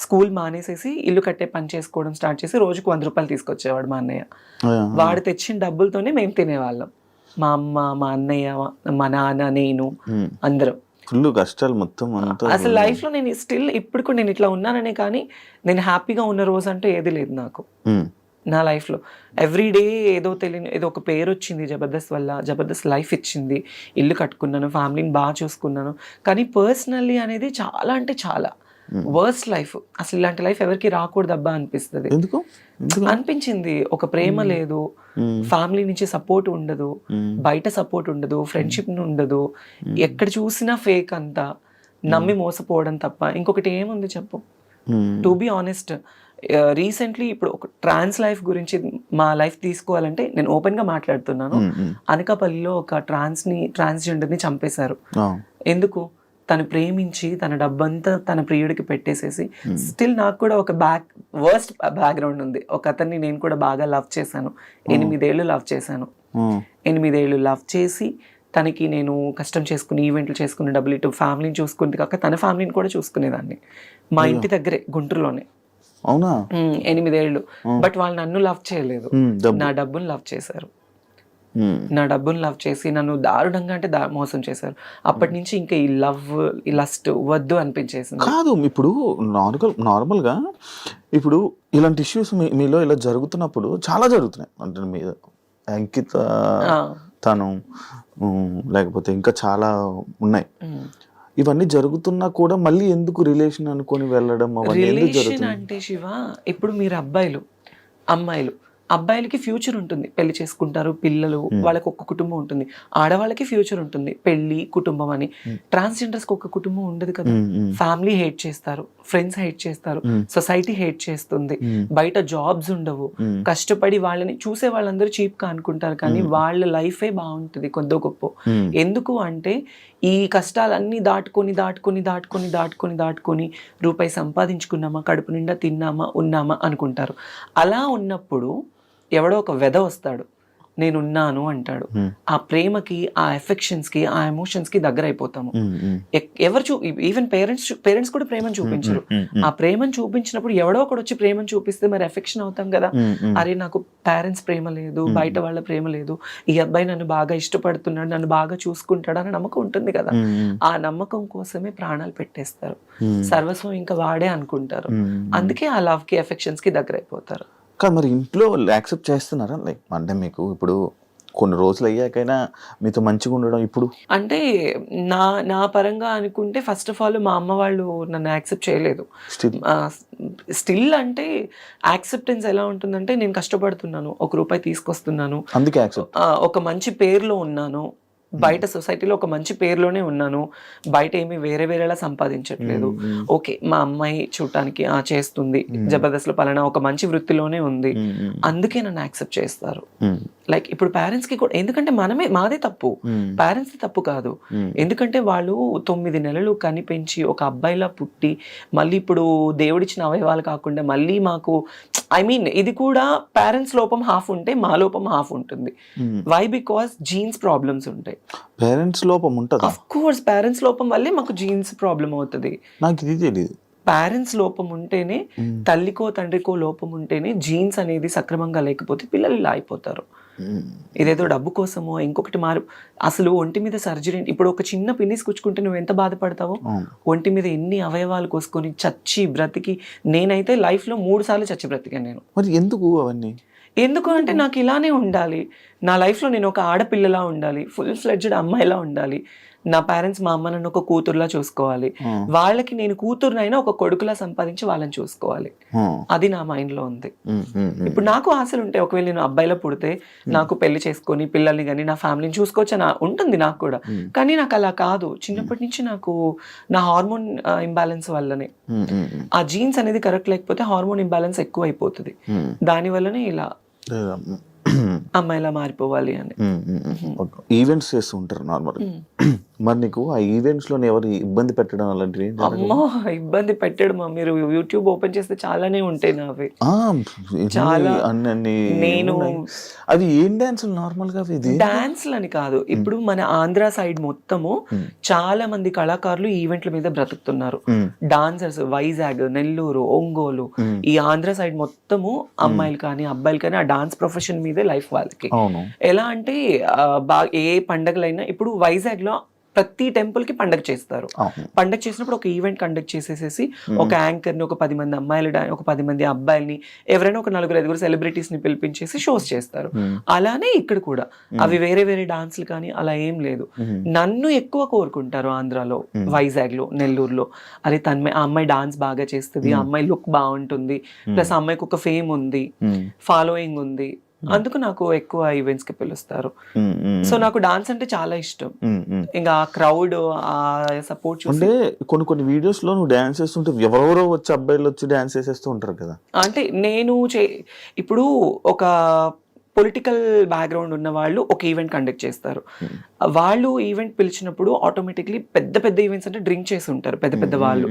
స్కూల్ మానేసేసి ఇల్లు కట్టే పని చేసుకోవడం స్టార్ట్ చేసి రోజుకు 100 రూపాయలు తీసుకొచ్చేవాడు మా అన్నయ్య. వాడు తెచ్చిన డబ్బులతోనే మేము తినేవాళ్ళం, మా అమ్మ, మా అన్నయ్య, మా నాన్న, నేను, అందరం.
ఫుల్ కష్టాలు మొత్తం అంతా.
అసలు లైఫ్ లో నేను స్టిల్ ఇప్పుడు కూడా నేను ఇట్లా ఉన్నాననే కానీ నేను హ్యాపీగా ఉన్న రోజు అంటూ ఏది లేదు నాకు నా లైఫ్ లో. ఎవ్రీడే ఏదో తెలియని ఏదో ఒక పేరు వచ్చింది జబర్దస్త్ వల్ల, జబర్దస్త్ లైఫ్ ఇచ్చింది, ఇల్లు కట్టుకున్నాను, ఫ్యామిలీని బాగా చూసుకున్నాను. కానీ పర్సనల్లీ అనేది చాలా అంటే చాలా వర్స్ట్ లైఫ్. అసలు ఇలాంటి లైఫ్ ఎవరికి రాకూడదు అబ్బా అనిపిస్తుంది. అనిపించింది. ఒక ప్రేమ లేదు, ఫ్యామిలీ నుంచి సపోర్ట్ ఉండదు, బయట సపోర్ట్ ఉండదు, ఫ్రెండ్షిప్ ఉండదు, ఎక్కడ చూసినా ఫేక్ అంతా, నమ్మి మోసపోవడం తప్ప ఇంకొకటి ఏముంది చెప్పు. టు బి ఆనెస్ట్, రీసెంట్లీ ఇప్పుడు ఒక ట్రాన్స్ లైఫ్ గురించి మా లైఫ్ తీసుకోవాలంటే నేను ఓపెన్ గా మాట్లాడుతున్నాను. అనకాపల్లిలో ఒక ట్రాన్స్జెండర్ ని చంపేశారు. ఎందుకు? తను ప్రేమించి తన డబ్బంతా తన ప్రియుడికి పెట్టేసేసి. స్టిల్ నాకు కూడా ఒక వర్స్ట్ బ్యాక్గ్రౌండ్ ఉంది. ఒక అతన్ని నేను కూడా బాగా లవ్ చేశాను, 8 ఏళ్ళు లవ్ చేశాను. 8 ఏళ్ళు లవ్ చేసి తనకి నేను కష్టం చేసుకుని ఈవెంట్లు చేసుకుని డబ్బులు ఇటు ఫ్యామిలీని చూసుకుంది కాక తన ఫ్యామిలీని కూడా చూసుకునేదాన్ని. మా ఇంటి దగ్గరే గుంటూరులోనే.
అవునా?
8 ఏళ్ళు. బట్ వాళ్ళు నన్ను లవ్ చేయలేదు, నా డబ్బును లవ్ చేశారు. నా డబ్బును లవ్ చేసి నన్ను దారుణంగా అంటే మోసం చేశారు. అప్పటి నుంచి ఇంకా ఈ లవ్, ఈ లస్ట్ వద్దు అనిపించేసింది.
కాదు, ఇప్పుడు నార్మల్గా ఇప్పుడు ఇలాంటి ఇష్యూస్ మీలో ఇలా జరుగుతున్నప్పుడు చాలా జరుగుతున్నాయి. అంటే మీద అంకిత, తను, లేకపోతే ఇంకా చాలా ఉన్నాయి. ఇవన్నీ జరుగుతున్నా కూడా మళ్ళీ ఎందుకు రిలేషన్ అనుకొని వెళ్ళడం?
రిలేషన్ అంటే శివ, ఇప్పుడు మీరు అబ్బాయిలు, అమ్మాయిలు, అబ్బాయిలకి ఫ్యూచర్ ఉంటుంది, పెళ్లి చేసుకుంటారు, పిల్లలు, వాళ్ళకి ఒక కుటుంబం ఉంటుంది. ఆడవాళ్ళకి ఫ్యూచర్ ఉంటుంది, పెళ్లి, కుటుంబం అని. ట్రాన్స్జెండర్స్ కి ఒక కుటుంబం ఉండదు కదా. ఫ్యామిలీ హేట్ చేస్తారు, ఫ్రెండ్స్ హేట్ చేస్తారు, సొసైటీ హేట్ చేస్తుంది, బయట జాబ్స్ ఉండవు, కష్టపడి వాళ్ళని చూసే వాళ్ళందరూ చీప్ గా అనుకుంటారు, కానీ వాళ్ళ లైఫే బాగుంటుంది కొద్దో గొప్ప. ఎందుకు అంటే ఈ కష్టాలన్నీ దాటుకొని రూపాయి సంపాదించుకున్నామా, కడుపు నిండా తిన్నామా, ఉన్నామా అనుకుంటారు. అలా ఉన్నప్పుడు ఎవడో ఒక వెధ వస్తాడు, నేనున్నాను అంటాడు. ఆ ప్రేమకి, ఆ ఎఫెక్షన్స్ కి, ఆ ఎమోషన్స్ కి దగ్గర అయిపోతాము. ఎవరు ఈవెన్ పేరెంట్స్ కూడా ప్రేమను చూపించరు. ఆ ప్రేమను చూపించినప్పుడు ఎవడో ఒకడు వచ్చి ప్రేమను చూపిస్తే మరి ఎఫెక్షన్ అవుతాం కదా. అరే నాకు పేరెంట్స్ ప్రేమ లేదు, బయట వాళ్ళ ప్రేమ లేదు, ఈ అబ్బాయి నన్ను బాగా ఇష్టపడుతున్నాడు, నన్ను బాగా చూసుకుంటాడు అనే నమ్మకం ఉంటుంది కదా. ఆ నమ్మకం కోసమే ప్రాణాలు పెట్టేస్తారు, సర్వస్వం ఇంకా వాడే అనుకుంటారు. అందుకే ఆ లవ్ కి, ఎఫెక్షన్స్ కి దగ్గర అయిపోతారు.
కానీ మరి ఇంట్లో యాక్సెప్ట్ చేస్తున్నారా? లైక్ అంటే మీకు ఇప్పుడు కొన్ని రోజులు అయ్యాకైనా మీతో మంచిగా ఉండడం ఇప్పుడు
అంటే నా పరంగా అనుకుంటే ఫస్ట్ ఆఫ్ ఆల్ మా అమ్మ వాళ్ళు నన్ను యాక్సెప్ట్ చేయలేదు. స్టిల్ అంటే యాక్సెప్టెన్స్ ఎలా ఉంటుందంటే నేను కష్టపడుతున్నాను, 1 రూపాయి తీసుకొస్తున్నాను,
అందుకే యాక్సెప్ట్,
ఒక మంచి పేరులో ఉన్నాను, బయట సొసైటీలో ఒక మంచి పేరులోనే ఉన్నాను, బయట ఏమి వేరేలా సంపాదించట్లేదు. ఓకే, మా అమ్మాయి చూడటానికి చేస్తుంది, జబర్దస్త్ లో పలానా ఒక మంచి వృత్తిలోనే ఉంది, అందుకే నన్ను యాక్సెప్ట్ చేస్తారు. లైక్ ఇప్పుడు పేరెంట్స్ కి కూడా, ఎందుకంటే మాదే తప్పు, పేరెంట్స్ తప్పు కాదు. ఎందుకంటే వాళ్ళు 9 నెలలు కనిపెంచి ఒక అబ్బాయిలా పుట్టి మళ్ళీ ఇప్పుడు దేవుడిచ్చిన అవయవాలు కాకుండా మళ్ళీ మాకు ఇది కూడా పేరెంట్స్ లోపం హాఫ్ ఉంటే మా లోపం హాఫ్ ఉంటుంది. వై? బికాస్ జీన్స్ ప్రాబ్లమ్స్ ఉంటాయి.
పేరెంట్స్ లోపం ఉంటుంది.
ఆఫ్ కోర్స్ పేరెంట్స్ లోపం వల్లే మాకు జీన్స్ ప్రాబ్లం అవుతుంది.
నాకు ఇది తెలియదు.
పేరెంట్స్ లోపం ఉంటేనే, తల్లికో తండ్రికో లోపం ఉంటేనే జీన్స్ అనేది సక్రమంగా లేకపోతే పిల్లలు ఇలా అయిపోతారు. ఇదేదో డబ్బు కోసమో ఇంకొకటి అసలు ఒంటి మీద సర్జరీ, ఇప్పుడు ఒక చిన్న పిన్నిస్ కుచ్చుకుంటే నువ్వు ఎంత బాధపడతావో, ఒంటి మీద ఎన్ని అవయవాలు కోసుకొని చచ్చి బ్రతికి, నేనైతే లైఫ్ లో 3 సార్లు చచ్చి బ్రతికాను నేను.
మరి ఎందుకు అవన్నీ?
ఎందుకు అంటే నాకు ఇలానే ఉండాలి, నా లైఫ్లో నేను ఒక ఆడపిల్లలా ఉండాలి, ఫుల్ ఫ్లెడ్జ్డ్ అమ్మాయిలా ఉండాలి. నా పేరెంట్స్ మా అమ్మ నన్ను ఒక కూతురులా చూసుకోవాలి, వాళ్ళకి నేను కూతురునైనా ఒక కొడుకులా సంపాదించి వాళ్ళని చూసుకోవాలి. అది నా మైండ్లో ఉంది. ఇప్పుడు నాకు ఆశలు ఉంటాయి, ఒకవేళ నేను అబ్బాయిలో పుడితే నాకు పెళ్లి చేసుకొని పిల్లల్ని కానీ నా ఫ్యామిలీని చూసుకోవచ్చు అని ఉంటుంది నాకు కూడా. కానీ నాకు అలా కాదు. చిన్నప్పటి నుంచి నాకు నా హార్మోన్ ఇంబ్యాలెన్స్ వల్లనే, ఆ జీన్స్ అనేది కరెక్ట్ లేకపోతే హార్మోన్ ఇంబ్యాలెన్స్ ఎక్కువ అయిపోతుంది. దాని వల్లనే ఇలా అమ్మాయిలా మారిపోవాలి అని.
ఈవెంట్స్ చేస్తూ ఉంటారు నార్మల్. మరి నీకు ఆ ఈవెంట్స్ లో ఎవరు ఇబ్బంది పెట్టడం అలాంటివి?
అమ్మో, ఇబ్బంది పెట్టడం మీరు యూట్యూబ్ ఓపెన్ చేస్తే చాలానే ఉంటాయి నావి. చాలా. నేను
అవి ఏం డాన్సులు నార్మల్ గా?
డాన్స్లు అని కాదు, ఇప్పుడు మన ఆంధ్ర సైడ్ మొత్తము చాలా మంది కళాకారులు ఈవెంట్ల మీద బ్రతుకుతున్నారు. డాన్సర్స్ వైజాగ్, నెల్లూరు, ఒంగోలు, ఈ ఆంధ్ర సైడ్ మొత్తము అమ్మాయిలు కానీ అబ్బాయిలు కానీ ఆ డాన్స్ ప్రొఫెషన్ మీదే లైఫ్ వాళ్ళకి. ఎలా అంటే ఏ పండగలైనా, ఇప్పుడు వైజాగ్ లో ప్రతి టెంపుల్ కి పండగ చేస్తారు. పండగ చేసినప్పుడు ఒక ఈవెంట్ కండక్ట్ చేసేసేసి ఒక యాంకర్ ని, ఒక 10 మంది అమ్మాయిలు, ఒక 10 మంది అబ్బాయిల్ని, ఎవరైనా ఒక 4-5 సెలబ్రిటీస్ ని పిలిపించేసి షోస్ చేస్తారు. అలానే ఇక్కడ కూడా అవి వేరే వేరే డాన్స్లు కానీ అలా ఏం లేదు. నన్ను ఎక్కువ కోరుకుంటారు ఆంధ్రాలో, వైజాగ్ లో, నెల్లూరులో. అరే తన్మయ్, ఆ అమ్మాయి డాన్స్ బాగా చేస్తుంది, ఆ అమ్మాయి లుక్ బాగుంటుంది, ప్లస్ ఆ అమ్మాయికి ఒక ఫేమ్ ఉంది, ఫాలోయింగ్ ఉంది, అందుకు నాకు ఎక్కువ ఈవెంట్స్ కి పిలుస్తారు. సో నాకు డాన్స్ అంటే చాలా ఇష్టం. ఇంకా ఆ క్రౌడ్, ఆ సపోర్ట్ చూస్తే
కొన్ని వీడియోస్ లో నువ్వు డాన్స్ చేస్తుంటే ఎవరెవరో వచ్చి అబ్బాయిలు వచ్చి డాన్స్ చేసేస్తూ ఉంటారు కదా.
అంటే నేను ఇప్పుడు ఒక పొలిటికల్ బ్యాక్గ్రౌండ్ ఉన్న వాళ్ళు ఒక ఈవెంట్ కండక్ట్ చేస్తారు. వాళ్ళు ఈవెంట్ పిలిచినప్పుడు ఆటోమేటిక్లీ పెద్ద పెద్ద ఈవెంట్స్ అంటే డ్రింక్ చేసి ఉంటారు పెద్ద పెద్ద వాళ్ళు.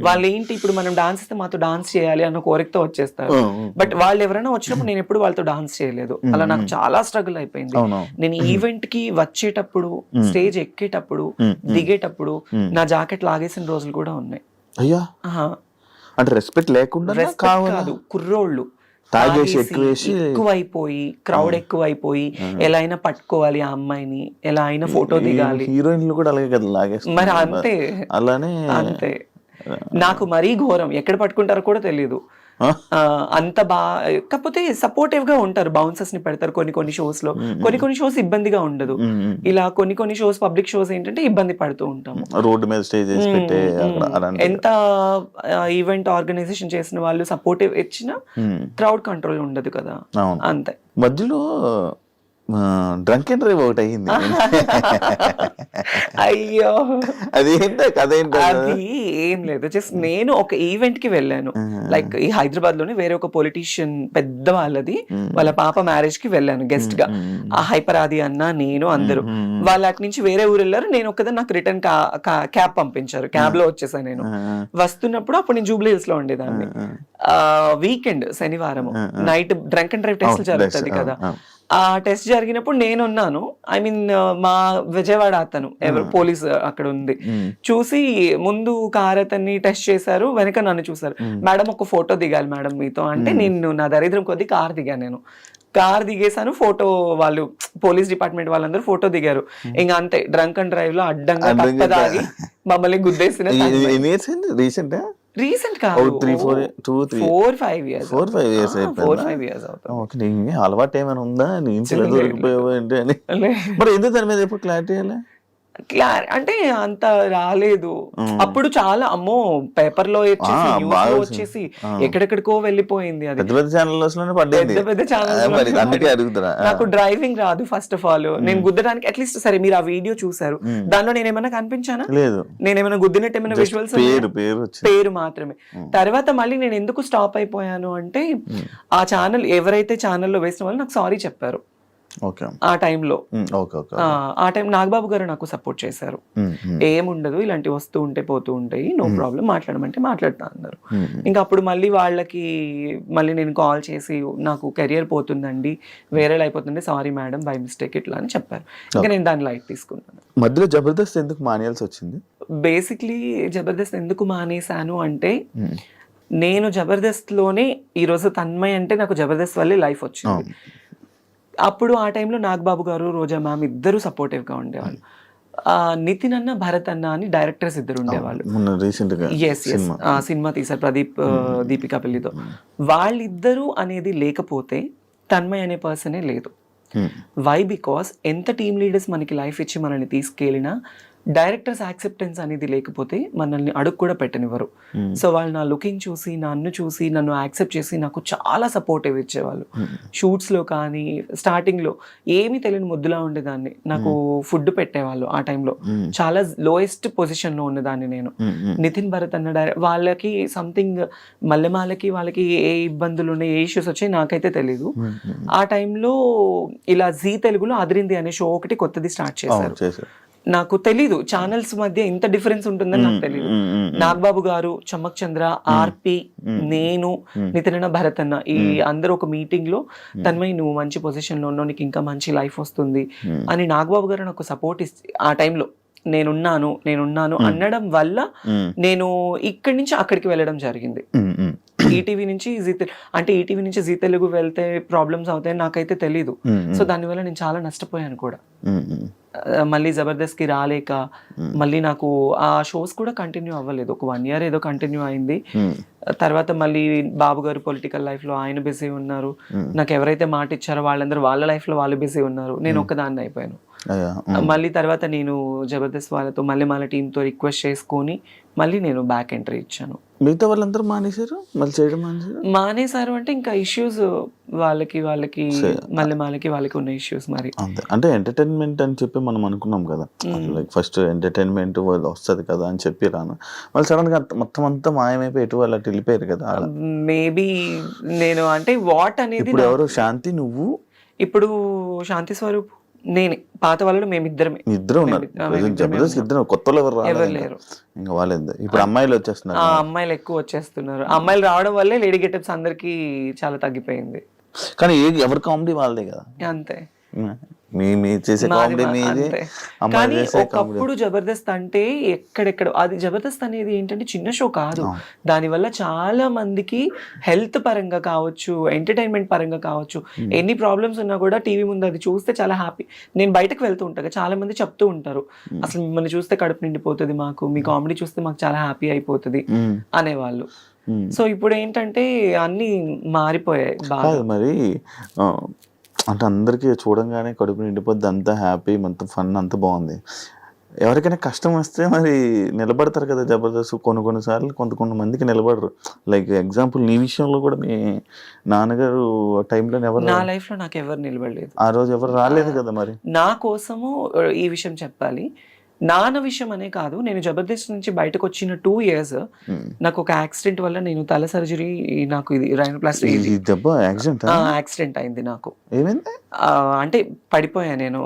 వాళ్ళు ఏంటి, ఇప్పుడు మనం డాన్స్ ఇస్తే మాతో డాన్స్ చేయాలి అన్న కోరికతో వచ్చేస్తారు. బట్ వాళ్ళు ఎవరైనా వచ్చినప్పుడు నేను ఎప్పుడు వాళ్ళతో డాన్స్ చేయలేదు. అలా నాకు చాలా స్ట్రగుల్ అయిపోయింది. నేను ఈవెంట్ కి వచ్చేటప్పుడు, స్టేజ్ ఎక్కేటప్పుడు, దిగేటప్పుడు నా జాకెట్ లాగేసిన రోజులు కూడా ఉన్నాయి.
అయ్యా, అంటే రెస్పెక్ట్ లేకుండా
కాదు, కుర్రోళ్ళు ఎక్కువైపోయి, క్రౌడ్ ఎక్కువైపోయి, ఎలా అయినా పట్టుకోవాలి ఆ అమ్మాయిని, ఎలా అయినా ఫోటో దిగాలి.
హీరోయిన్లు కూడా అలాగే కదా లాగేస్తారు.
మరి అంతే,
అలానే
అంతే. నాకు మరీ ఘోరం, ఎక్కడ పట్టుకుంటారో కూడా తెలియదు. అంత కాకపోతే సపోర్టివ్ గా ఉంటారు, బౌన్సర్స్ ని పెడతారు కొన్ని షోస్ లో. కొన్ని షోస్ ఇబ్బందిగా ఉండదు. ఇలా కొన్ని షోస్, పబ్లిక్ షోస్ ఏంటంటే ఇబ్బంది పడుతూ ఉంటాము.
రోడ్డు మీద స్టేజ్
ఎంత ఈవెంట్ ఆర్గనైజేషన్ చేసిన వాళ్ళు సపోర్టివ్ ఇచ్చినా క్రౌడ్ కంట్రోల్ ఉండదు కదా. అంతే.
మధ్యలో డ్రంక్ అండ్ డ్రైవ్ ఒకటి అయ్యింది.
అయ్యో,
అదేంటో కదేంటో.
అది ఏం లేదు, జస్ట్ నేను ఒక ఈవెంట్ కి వెళ్ళాను. లైక్ ఈ హైదరాబాద్ లోనే వేరే ఒక పొలిటీషియన్ పెద్ద వాళ్ళది, వాళ్ళ పాప మ్యారేజ్ కి వెళ్ళాను గెస్ట్ గా. ఆ హైపర్ ఆది అన్న, నేను, అందరూ. వాళ్ళ అటు నుంచి వేరే ఊరు వెళ్ళారు. నేను ఒక్కదాన్ని, నాకు రిటర్న్ క్యాబ్ పంపించారు. క్యాబ్ లో వచ్చేసాను. నేను వస్తున్నప్పుడు అప్పుడు నేను జూబ్లీ హిల్స్ లో ఉండేదాన్ని. వీకెండ్ శనివారం night drunk and drive test జరుగుతుంది కదా. ఆ టెస్ట్ జరిగినప్పుడు నేనున్నాను. ఐ మీన్ మా విజయవాడ అతను ఎవరు పోలీస్ అక్కడ ఉంది, చూసి ముందు కార్ అతన్ని టెస్ట్ చేశారు, వెనక నన్ను చూసారు. మేడం ఒక ఫోటో దిగాలి మేడం మీతో అంటే, నేను నా దరిద్రం కొద్ది కార్ దిగాను. నేను కార్ దిగేసాను, ఫోటో వాళ్ళు పోలీస్ డిపార్ట్మెంట్ వాళ్ళందరూ ఫోటో దిగారు. ఇంకా అంతే, డ్రంక్ అండ్ డ్రైవ్ లో అడ్డంగా తప్పదాగి మమ్మల్ని గుద్దేసిన. రీసెంట్ కాదు, 4-5 years అవుతుంది.
అలవాటు ఏమైనా ఉందా? దొరికిపోయావు అని మరి ఎందుకు దాని మీద ఎప్పుడు క్లారిటీ
అంటే అంత రాలేదు అప్పుడు. చాలా అమ్మో, పేపర్ లో వచ్చేసి ఎక్కడెక్కడికో వెళ్ళిపోయింది. అది పెద్ద పెద్ద ఛానల్స్. నాకు డ్రైవింగ్ రాదు ఫస్ట్ ఆఫ్ ఆల్. నేను గుద్దడానికి అట్లీస్ట్, సరే మీరు ఆ వీడియో చూసారు, దానిలో నేను ఏమైనా కనిపించానా?
లేదు.
నేనేమైనా గుద్దినట్టు ఏమైనా విజువల్స్? పేరు మాత్రమే. తర్వాత మళ్ళీ నేను ఎందుకు స్టాప్ అయిపోయాను అంటే, ఆ ఛానల్ ఎవరైతే ఛానల్లో వేసిన వాళ్ళు నాకు సారీ చెప్పారు ఆ టైంలో. ఆ టైం నాగబాబు గారు నాకు సపోర్ట్ చేశారు. ఏముండదు, ఇలాంటివి వస్తూ ఉంటే పోతూ ఉంటాయి, నో ప్రాబ్లం, మాట్లాడమంటే మాట్లాడుతా అన్నారు. ఇంకా అప్పుడు మళ్ళీ వాళ్ళకి మళ్ళీ నేను కాల్ చేసి, నాకు కెరియర్ పోతుందండి, వేరే అయిపోతుంది, సారీ మేడం, బై మిస్టేక్ ఇట్లా అని చెప్పారు. ఇంకా నేను దాన్ని లైట్ తీసుకున్నాను.
మధ్యలో జబర్దస్త్ ఎందుకు మానేయాల్సి వచ్చింది?
బేసిక్లీ జబర్దస్త్ ఎందుకు మానేశాను అంటే, నేను జబర్దస్త్ లోనే ఈరోజు తన్మయ్ అంటే నాకు జబర్దస్త్ వల్లే లైఫ్ వచ్చింది. అప్పుడు ఆ టైంలో నాగబాబు గారు, రోజా మ్యామ్ ఇద్దరు సపోర్టివ్ గా ఉండేవాళ్ళు. నితిన్ అన్న, భరత్ అన్న అని డైరెక్టర్స్ ఇద్దరు ఉండేవాళ్ళు. సినిమా తీశారు ప్రదీప్, దీపికా పెళ్లితో. వాళ్ళిద్దరూ అనేది లేకపోతే తన్మయ్ అనే పర్సనే లేదు. వై బికాస్ ఎంత టీమ్ లీడర్స్ మనకి లైఫ్ ఇచ్చి మనల్ని తీసుకెళ్ళినా డైరెక్టర్స్ యాక్సెప్టెన్స్ అనేది లేకపోతే మనల్ని అడుగు కూడా పెట్టనివ్వరు. సో వాళ్ళు నా లుకింగ్ చూసి నన్ను చూసి నన్ను యాక్సెప్ట్ చేసి నాకు చాలా సపోర్టివ్ ఇచ్చేవాళ్ళు. షూట్స్లో కానీ స్టార్టింగ్లో ఏమీ తెలియని ముద్దులా ఉండేదాన్ని. నాకు ఫుడ్ పెట్టేవాళ్ళు ఆ టైంలో. చాలా లోయెస్ట్ పొజిషన్లో ఉన్నదాన్ని నేను. నితిన్ భరత్ అన్న వాళ్ళకి సంథింగ్ మల్లెమాలకి వాళ్ళకి ఏ ఇబ్బందులు ఉన్నాయి, ఏ ఇష్యూస్ వచ్చాయి నాకైతే తెలీదు. ఆ టైంలో ఇలా జీ తెలుగులో అదిరింది అనే షో ఒకటి కొత్తది స్టార్ట్ చేశారు. నాకు తెలీదు ఛానల్స్ మధ్య ఇంత డిఫరెన్స్ ఉంటుందని నాకు తెలీదు. నాగబాబు గారు, చమ్మక్ చంద్ర, ఆర్పి, నేను, నితిన్ భరత్ అన్న ఈ అందరూ ఒక మీటింగ్ లో తన్మయ్ నువ్వు మంచి పొజిషన్ లో ఉన్నావు, నీకు ఇంకా మంచి లైఫ్ వస్తుంది అని నాగబాబు గారు నాకు సపోర్ట్ ఆ టైంలో నేనున్నాను అనడం వల్ల నేను ఇక్కడి నుంచి అక్కడికి వెళ్ళడం జరిగింది. ఈటీవీ నుంచి ఈటీవీ నుంచి జీ తెలుగు వెళ్తే ప్రాబ్లమ్స్ అవుతాయని నాకైతే తెలీదు. సో దానివల్ల నేను చాలా నష్టపోయాను కూడా. మళ్ళీ జబర్దస్త్కి రాలేక మళ్ళీ నాకు ఆ షోస్ కూడా కంటిన్యూ అవ్వలేదు. ఒక 1 year ఏదో కంటిన్యూ అయింది. తర్వాత మళ్ళీ బాబు గారు పొలిటికల్ లైఫ్ లో ఆయన బిజీ ఉన్నారు. నాకు ఎవరైతే మాట ఇచ్చారో వాళ్ళందరూ వాళ్ళ లైఫ్ లో వాళ్ళు బిజీ ఉన్నారు. నేను ఒక్కదాన్ని అయిపోయాను. మళ్ళీ తర్వాత నేను జబర్దస్త్ వాళ్ళతో మళ్ళీ టీంతో రిక్వెస్ట్ చేసుకొని మళ్ళీ నేను బ్యాక్ ఎంట్రీ ఇచ్చాను.
మిగతా వాళ్ళందరూ మానేశారు, మళ్ళీ చేయడం
మానేశారు అంటే ఇంకా ఇష్యూస్ వాళ్ళకి వాళ్ళకి ఉన్న ఇష్యూస్. మరి
అంటే ఎంటర్టైన్మెంట్ అని చెప్పి మనం అనుకున్నాం కదా, లైక్ ఫస్ట్ ఎంటర్టైన్మెంట్ వస్తుంది కదా అని చెప్పి రాను, మళ్ళీ సడన్ గా మొత్తం అంతా మాయమైపోయి ఎటు వాళ్ళు అటు వెళ్ళిపోయారు కదా.
మేబీ నేను అంటే వాట్ అనేది
ఇప్పుడు ఎవరు శాంతి, నువ్వు,
ఇప్పుడు శాంతి స్వరూప్, నేనే. పాత వాళ్ళు మేమిద్దరమే.
ఇద్దరు ఉన్నారు జబర్దస్త్, ఇద్దరు. కొత్త ఎవరు లేరు. ఇంకా వాళ్ళేంది ఇప్పుడు అమ్మాయిలు వచ్చేస్తున్నారు.
అమ్మాయిలు ఎక్కువ వచ్చేస్తున్నారు. అమ్మాయిలు రావడం వల్లే లేడీ గెటప్స్ అందరికి చాలా తగ్గిపోయింది.
కానీ ఎవరి కామెడీ వాళ్ళదే కదా.
అంతే.
మీ చేసే కామెడీ మీది.
కానీ ఒకప్పుడు జబర్దస్త్ అంటే ఎక్కడెక్కడ అది జబర్దస్త్ అనేది ఏంటంటే చిన్న షో కాదు. దానివల్ల చాలా మందికి హెల్త్ పరంగా కావచ్చు, ఎంటర్టైన్మెంట్ పరంగా కావచ్చు, ఎన్ని ప్రాబ్లమ్స్ ఉన్నా కూడా టీవీ ముందు అది చూస్తే చాలా హ్యాపీ. నేను బయటకు వెళ్తూ ఉంటాను, చాలా మంది చెప్తూ ఉంటారు అసలు మిమ్మల్ని చూస్తే కడుపు నిండిపోతుంది మాకు, మీ కామెడీ చూస్తే మాకు చాలా హ్యాపీ అయిపోతుంది అనేవాళ్ళు. సో ఇప్పుడు ఏంటంటే అన్ని మారిపోయాయి బాగా.
మరి అంటే అందరికీ చూడంగానే కడుపు నిండిపోద్ది, అంతా హ్యాపీ, మొత్తం ఫన్ అంతా బాగుంది. ఎవరికైనా కష్టం వస్తే మరి నిలబడతారు కదా జబర్దస్త్. కొన్నిసార్లు కొంతమందికి నిలబడరు. లైక్ ఎగ్జాంపుల్ నీ విషయంలో కూడా మీ నాన్నగారు టైంలో ఎవరు,
నా లైఫ్ లో నాకు ఎవరు నిలబడలేదు.
ఆ రోజు ఎవరు రాలేదు కదా. మరి
నా కోసము ఈ విషయం చెప్పాలి, నాన్న విషయం అనే కాదు, నేను జబర్దస్త్ నుంచి బయటకు వచ్చిన 2 years నాకు ఒక యాక్సిడెంట్ వల్ల నేను తల సర్జరీ, నాకు ఇది రైనోప్లాస్టీ యాక్సిడెంట్ అయింది. నాకు అంటే పడిపోయా. నేను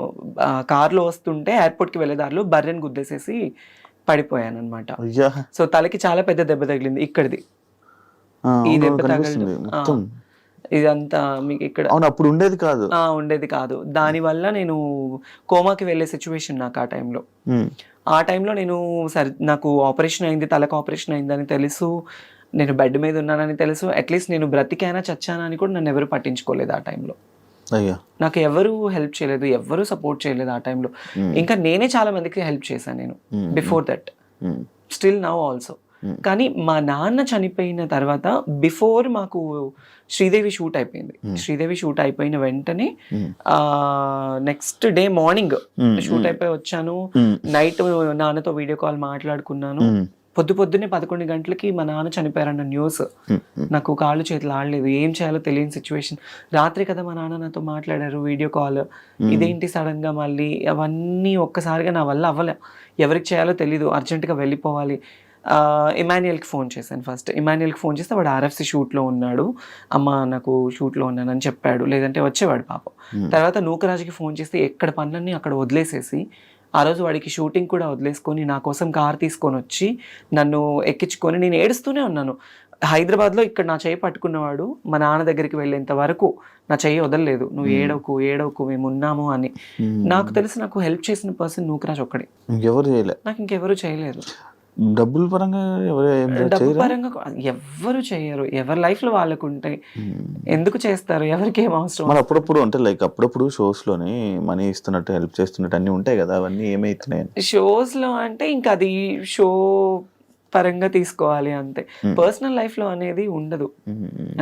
కార్లో వస్తుంటే ఎయిర్పోర్ట్ కి వెళ్ళే దారిలో బర్రెని గుద్దేసేసి పడిపోయాను అనమాట. సో తలకి చాలా పెద్ద దెబ్బ తగిలింది. ఇక్కడిది ఈ దెబ్బ తగలదు, ఇదంతా మీకు ఇక్కడ
అప్పుడు ఉండేది
కాదు. దానివల్ల నేను కోమాకి వెళ్ళే సిచ్యువేషన్ నాకు ఆ టైంలో నేను నాకు ఆపరేషన్ అయింది, తలకు ఆపరేషన్ అయిందని తెలుసు, నేను బెడ్ మీద ఉన్నానని తెలుసు. అట్లీస్ట్ నేను బ్రతికైనా చచ్చానా అని కూడా నన్ను ఎవరు పట్టించుకోలేదు ఆ టైంలో. నాకు ఎవరు హెల్ప్ చేయలేదు, ఎవరు సపోర్ట్ చేయలేదు ఆ టైంలో. ఇంకా నేనే చాలా మందికి హెల్ప్ చేశాను నేను before that, still now also. కానీ మా నాన్న చనిపోయిన తర్వాత బిఫోర్ మాకు శ్రీదేవి షూట్ అయిపోయింది. శ్రీదేవి షూట్ అయిపోయిన వెంటనే నెక్స్ట్ డే మార్నింగ్ షూట్ అయిపోయి వచ్చాను. నైట్ నాన్నతో వీడియో కాల్ మాట్లాడుకున్నాను. పొద్దున్నే 11 గంటలకి మా నాన్న చనిపోయారన్న న్యూస్. నాకు కాళ్ళు చేతులు ఆడలేదు, ఏం చేయాలో తెలియని సిచ్యువేషన్. రాత్రి కదా మా నాన్న నాతో మాట్లాడారు వీడియో కాల్. ఇదేంటి సడన్ గా మళ్ళీ అవన్నీ ఒక్కసారిగా నా వల్ల అవ్వలే. ఎవరికి చేయాలో తెలీదు, అర్జెంటుగా వెళ్ళిపోవాలి. ఇమాన్యుయల్కి ఫోన్ చేశాను. ఫస్ట్ ఇమాన్యుయల్కి ఫోన్ చేస్తే వాడు RFC షూట్లో ఉన్నాడు, అమ్మ నాకు షూట్లో ఉన్నానని చెప్పాడు, లేదంటే వచ్చేవాడు పాపం. తర్వాత నూకరాజుకి ఫోన్ చేస్తే ఎక్కడ పనులన్నీ అక్కడ వదిలేసేసి ఆ రోజు వాడికి షూటింగ్ కూడా వదిలేసుకొని నా కోసం కార్ తీసుకొని వచ్చి నన్ను ఎక్కించుకొని నేను ఏడుస్తూనే ఉన్నాను. హైదరాబాద్లో ఇక్కడ నా చెయ్యి పట్టుకున్నవాడు మా నాన్న దగ్గరికి వెళ్ళేంత వరకు నా చెయ్యి వదలలేదు. నువ్వు ఏడవకు మేము ఉన్నాము అని. నాకు తెలిసి నాకు హెల్ప్ చేసిన పర్సన్ నూకరాజ్ ఒక్కడే, నాకు ఇంకెవరు చేయలేదు.
డబ్బుల పరంగా
ఎవ్వరు చేయరు. ఎవరి లైఫ్ లో వాళ్ళకు ఉంటాయి, ఎందుకు చేస్తారు, ఎవరికి ఏం అవసరం.
మరి అప్పుడప్పుడు అంటే లైక్ అప్పుడప్పుడు షోస్ లోని మనీ ఇస్తున్నట్టు హెల్ప్ చేస్తున్నట్టు అన్ని ఉంటాయి కదా, అవన్నీ ఏమైతున్నాయి
షోస్ లో అంటే ఇంకా అది షో పరంగా తీసుకోవాలి అంతే. పర్సనల్ లైఫ్ లో అనేది ఉండదు.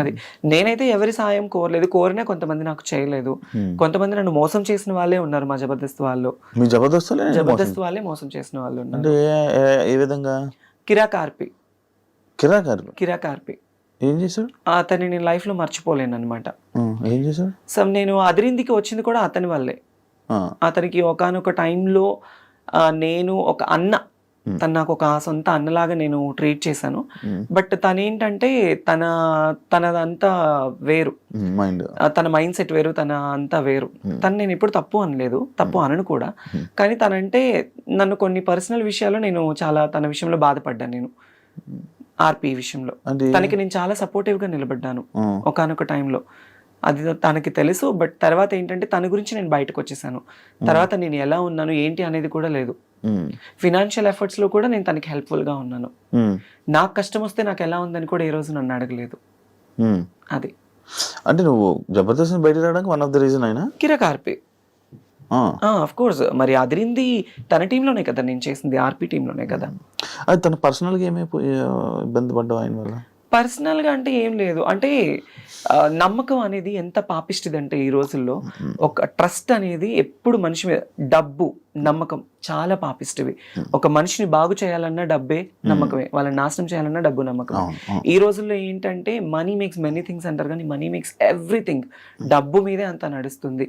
అది నేనైతే ఎవరి సాయం కోరలేదు, కోరినా కొంతమంది నాకు చేయలేదు. కొంతమంది నన్ను మోసం చేసిన వాళ్ళే ఉన్నారు మా జబర్దస్త్ వాళ్ళు.
మీ
జబర్దస్త్ వాళ్ళే మోసం చేసిన వాళ్ళు ఉన్నారు.
అంటే ఏ విధంగా?
కిరాకార్పి
ఏం చేశాడు?
అతన్ని నేను లైఫ్ లో మర్చిపోలేను అనమాట.
ఏం చేశాడు?
సో నేను అదిరిందికి వచ్చింది కూడా అతని వల్లే. అతనికి ఒకానొక టైంలో నేను ఒక అన్న, తను నాకు ఒక సొంత అన్నలాగా నేను ట్రీట్ చేశాను. బట్ తనేంటంటే తనదంతా వేరు, తన మైండ్ సెట్ వేరు, తన అంతా వేరు. తను నేను ఎప్పుడు తప్పు అనలేదు, తప్పు అనను కూడా. కానీ తనంటే నన్ను కొన్ని పర్సనల్ విషయాల్లో నేను చాలా తన విషయంలో బాధపడ్డాను. నేను ఆర్పి విషయంలో తనకి నేను చాలా సపోర్టివ్ గా నిలబడ్డాను ఒకానొక టైంలో. అది తనకి తెలుసు. బట్ తర్వాత ఏంటంటే తన గురించి నేను బయటకు వచ్చేసాను. తర్వాత నేను ఎలా ఉన్నాను ఏంటి అనేది కూడా లేదు. ఫినాన్షియల్ ఎఫర్ట్స్ లో కూడా నేను తనకి హెల్ప్ఫుల్ గా ఉన్నాను. నాకు కష్టం వస్తే నాకు ఎలా ఉందని కూడా ఏ రోజు నన్ను అడగలేదు. అది
అంటే నువ్వు జబర్దస్త్ బయట రావడానికి వన్ ఆఫ్ ద రీజన్ అయినా
కిరాకార్పి. ఆఫ్ కోర్స్, మరి అదిరింది తన టీంలోనే కదా నేను చేసింది, ఆర్పి టీంలోనే కదా.
అది తన పర్సనల్ గా ఏమైపోయి ఇబ్బంది పడ్డావు ఆయన వల్ల?
పర్సనల్ గా అంటే ఏం లేదు. అంటే నమ్మకం అనేది ఎంత పాపిష్టిది అంటే ఈ రోజుల్లో ఒక ట్రస్ట్ అనేది ఎప్పుడు మనిషి మీద, డబ్బు నమ్మకం చాలా పాపిష్టివి. ఒక మనిషిని బాగు చేయాలన్నా డబ్బే నమ్మకమే, వాళ్ళని నాశనం చేయాలన్నా డబ్బు నమ్మకమే. ఈ రోజుల్లో ఏంటంటే మనీ మేక్స్ మెనీ థింగ్స్ అంటారు, కానీ మనీ మేక్స్ ఎవ్రీథింగ్. డబ్బు మీదే అంత నడుస్తుంది.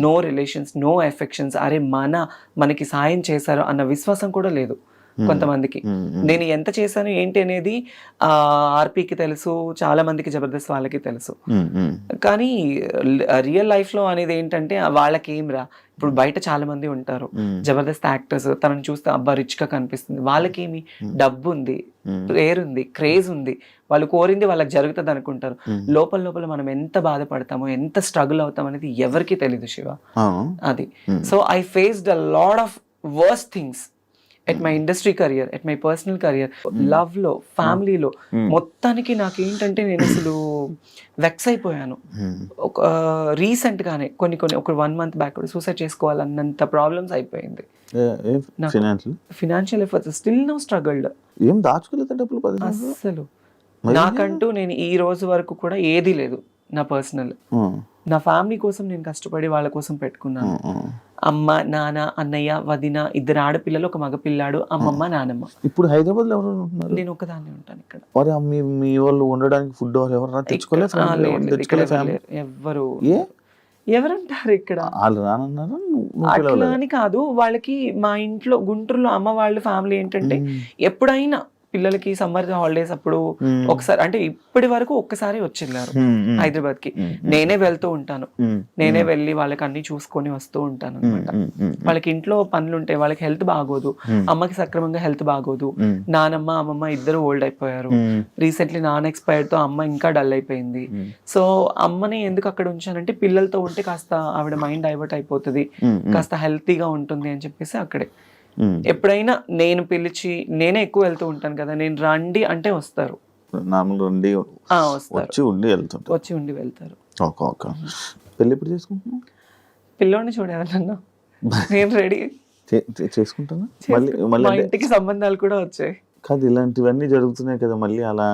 No relations, no affections. అరే మనకి సాయం చేశారు అన్న విశ్వాసం కూడా లేదు కొంతమందికి. నేను ఎంత చేశాను ఏంటి అనేది ఆర్పీకి తెలుసు, చాలా మందికి జబర్దస్త్ వాళ్ళకి తెలుసు. కానీ రియల్ లైఫ్ లో అనేది ఏంటంటే వాళ్ళకి ఏం రా, ఇప్పుడు బయట చాలా మంది ఉంటారు జబర్దస్త్ యాక్టర్స్, తనని చూస్తే అబ్బా రిచ్ గా కనిపిస్తుంది. వాళ్ళకేమి డబ్బు ఉంది, పేరు ఉంది, క్రేజ్ ఉంది, వాళ్ళు కోరింది వాళ్ళకి జరుగుతుంది అనుకుంటారు. లోపల లోపల మనం ఎంత బాధపడతామో, ఎంత స్ట్రగుల్ అవుతాం అనేది ఎవరికి తెలీదు శివ. అది so I faced a lot of verse things at my industry career, at my personal career, love లో, ఫ్యామిలీలో. మొత్తానికి నాకు ఏంటంటే నేను అసలు వెక్స్ అయిపోయాను. ఒక రీసెంట్ గానే కొన్ని ఒక 1 month బ్యాక్ సూసైడ్ చేసుకోవాలన్నంత ప్రాబ్లమ్స్ అయిపోయింది. Financial efforts still no struggled.
ఏం దాచుకోలేదు డబ్బులు
అసలు. నాకంటూ నేను ఈ రోజు వరకు కూడా ఏది లేదు నా పర్సనల్. నా ఫ్యామిలీ కోసం నేను కష్టపడి వాళ్ళ కోసం పెట్టుకున్నాను. అమ్మ, నాన్న, అన్నయ్య, వదిన, 2 ఆడపిల్లలు, 1 మగపిల్లాడు, అమ్మమ్మ, నానమ్మ.
ఇప్పుడు హైదరాబాద్ లో ఎవరు ఉంటున్నారు?
నేను ఒకదాన్ని ఉంటాను ఇక్కడ.
మీ వాళ్ళు ఉండడానికి ఫుడ్ ఎవరు తెచ్చుకోలేదు?
ఎవరంటారు ఇక్కడ? అట్లా అని కాదు, వాళ్ళకి మా ఇంట్లో గుంటూరులో అమ్మ వాళ్ళ ఫ్యామిలీ ఏంటంటే ఎప్పుడైనా పిల్లలకి సమ్మర్ హాలిడేస్ అప్పుడు ఒకసారి, అంటే ఇప్పటి వరకు ఒక్కసారి వచ్చేళ్ళారు హైదరాబాద్ కి. నేనే వెళ్తూ ఉంటాను, నేనే వెళ్ళి వాళ్ళకి అన్ని చూసుకొని వస్తూ ఉంటాను అనమాట. వాళ్ళకి ఇంట్లో పనులు ఉంటాయి, వాళ్ళకి హెల్త్ బాగోదు, అమ్మకి సక్రమంగా హెల్త్ బాగోదు. నానమ్మ, అమ్మమ్మ ఇద్దరు ఓల్డ్ అయిపోయారు. రీసెంట్లీ నాన్న ఎక్స్పైర్డ్ తో అమ్మ ఇంకా డల్ అయిపోయింది. సో అమ్మని ఎందుకు అక్కడ ఉంచానంటే పిల్లలతో ఉంటే కాస్త ఆవిడ మైండ్ డైవర్ట్ అయిపోతుంది, కాస్త హెల్తీగా ఉంటుంది అని చెప్పేసి అక్కడే. ఎప్పుడైనా నేను పిలిచి, నేనే ఎక్కువ వెళ్తూ ఉంటాను కదా, నేను రండి అంటే వస్తారు, వచ్చి ఉండి వెళ్తారు.
పెళ్ళి ఎప్పుడు చేసుకుంటున్నావు?
పిల్లోని చూడేవాళ్ళన్నా నేను రెడీ
చేసుకుంటాను.
మా ఇంటికి సంబంధాలు కూడా వచ్చాయి.
కాదు, ఇలాంటివన్నీ జరుగుతున్నాయి కదా మళ్ళీ, అలా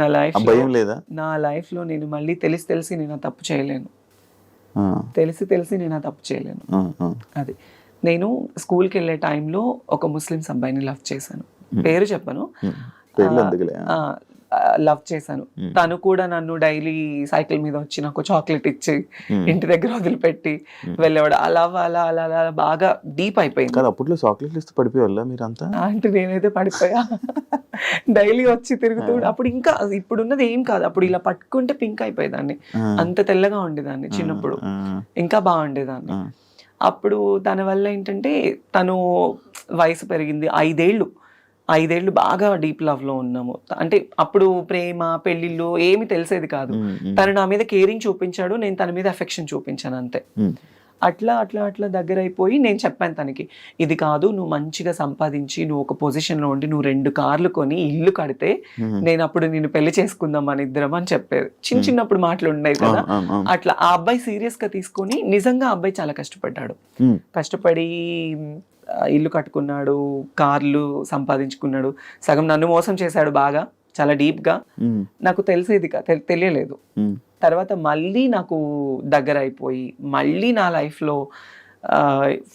నా లైఫ్
భయం లేదా?
నా లైఫ్ లో నేను మళ్ళీ తెలిసి నేను తప్పు చేయలేను. తెలిసి నేను తప్పు చేయలేను. అది నేను స్కూల్కి వెళ్ళే టైంలో ఒక ముస్లిమ్స్ అబ్బాయిని లవ్ చేశాను. పేరు చెప్పను, లవ్ చేశాను. తను కూడా నన్ను డైలీ సైకిల్ మీద వచ్చి నాకు చాక్లెట్ ఇచ్చి ఇంటి దగ్గర వదిలిపెట్టి వెళ్ళేవాడు. అలా అలా అలా అలా బాగా డీప్ అయిపోయింది.
అప్పట్లో చాక్లెట్లు ఇస్తే పడిపోయేవాళ్ళ మీరంతా?
అంటే నేనైతే పడిపోయా. డైలీ వచ్చి తిరుగుతూ, అప్పుడు ఇంకా ఇప్పుడున్నది ఏం కాదు, అప్పుడు ఇలా పట్టుకుంటే పింక్ అయిపోయేదాన్ని, అంత తెల్లగా ఉండేదాన్ని. చిన్నప్పుడు ఇంకా బాగుండేదాన్ని. అప్పుడు తన వల్ల ఏంటంటే తను వయసు పెరిగింది, 5 ఏళ్ళు బాగా డీప్ లవ్ లో ఉన్నాము. అంటే అప్పుడు ప్రేమ, పెళ్లిళ్ళు ఏమి తెలిసేది కాదు. తను నా మీద కేరింగ్ చూపించాడు, నేను తన మీద అఫెక్షన్ చూపించాను అంతే. అట్లా అట్లా అట్లా దగ్గర అయిపోయి నేను చెప్పాను తనకి, ఇది కాదు, నువ్వు మంచిగా సంపాదించి నువ్వు ఒక పొజిషన్ లో ఉండి నువ్వు 2 కార్లు కొని ఇల్లు కడితే నేను అప్పుడు నేను పెళ్లి చేసుకుందాం మన ఇద్దరం అని చెప్పేది. చిన్నప్పుడు మాటలు ఉండేవి కదా. అట్లా ఆ అబ్బాయి సీరియస్ గా తీసుకొని, నిజంగా ఆ అబ్బాయి చాలా కష్టపడ్డాడు. కష్టపడి ఇల్లు కట్టుకున్నాడు, కార్లు సంపాదించుకున్నాడు, సగం నన్ను మోసం చేశాడు బాగా, చాలా డీప్గా. నాకు తెలిసేది తెలియలేదు. తర్వాత మళ్ళీ నాకు దగ్గర అయిపోయి మళ్ళీ నా లైఫ్లో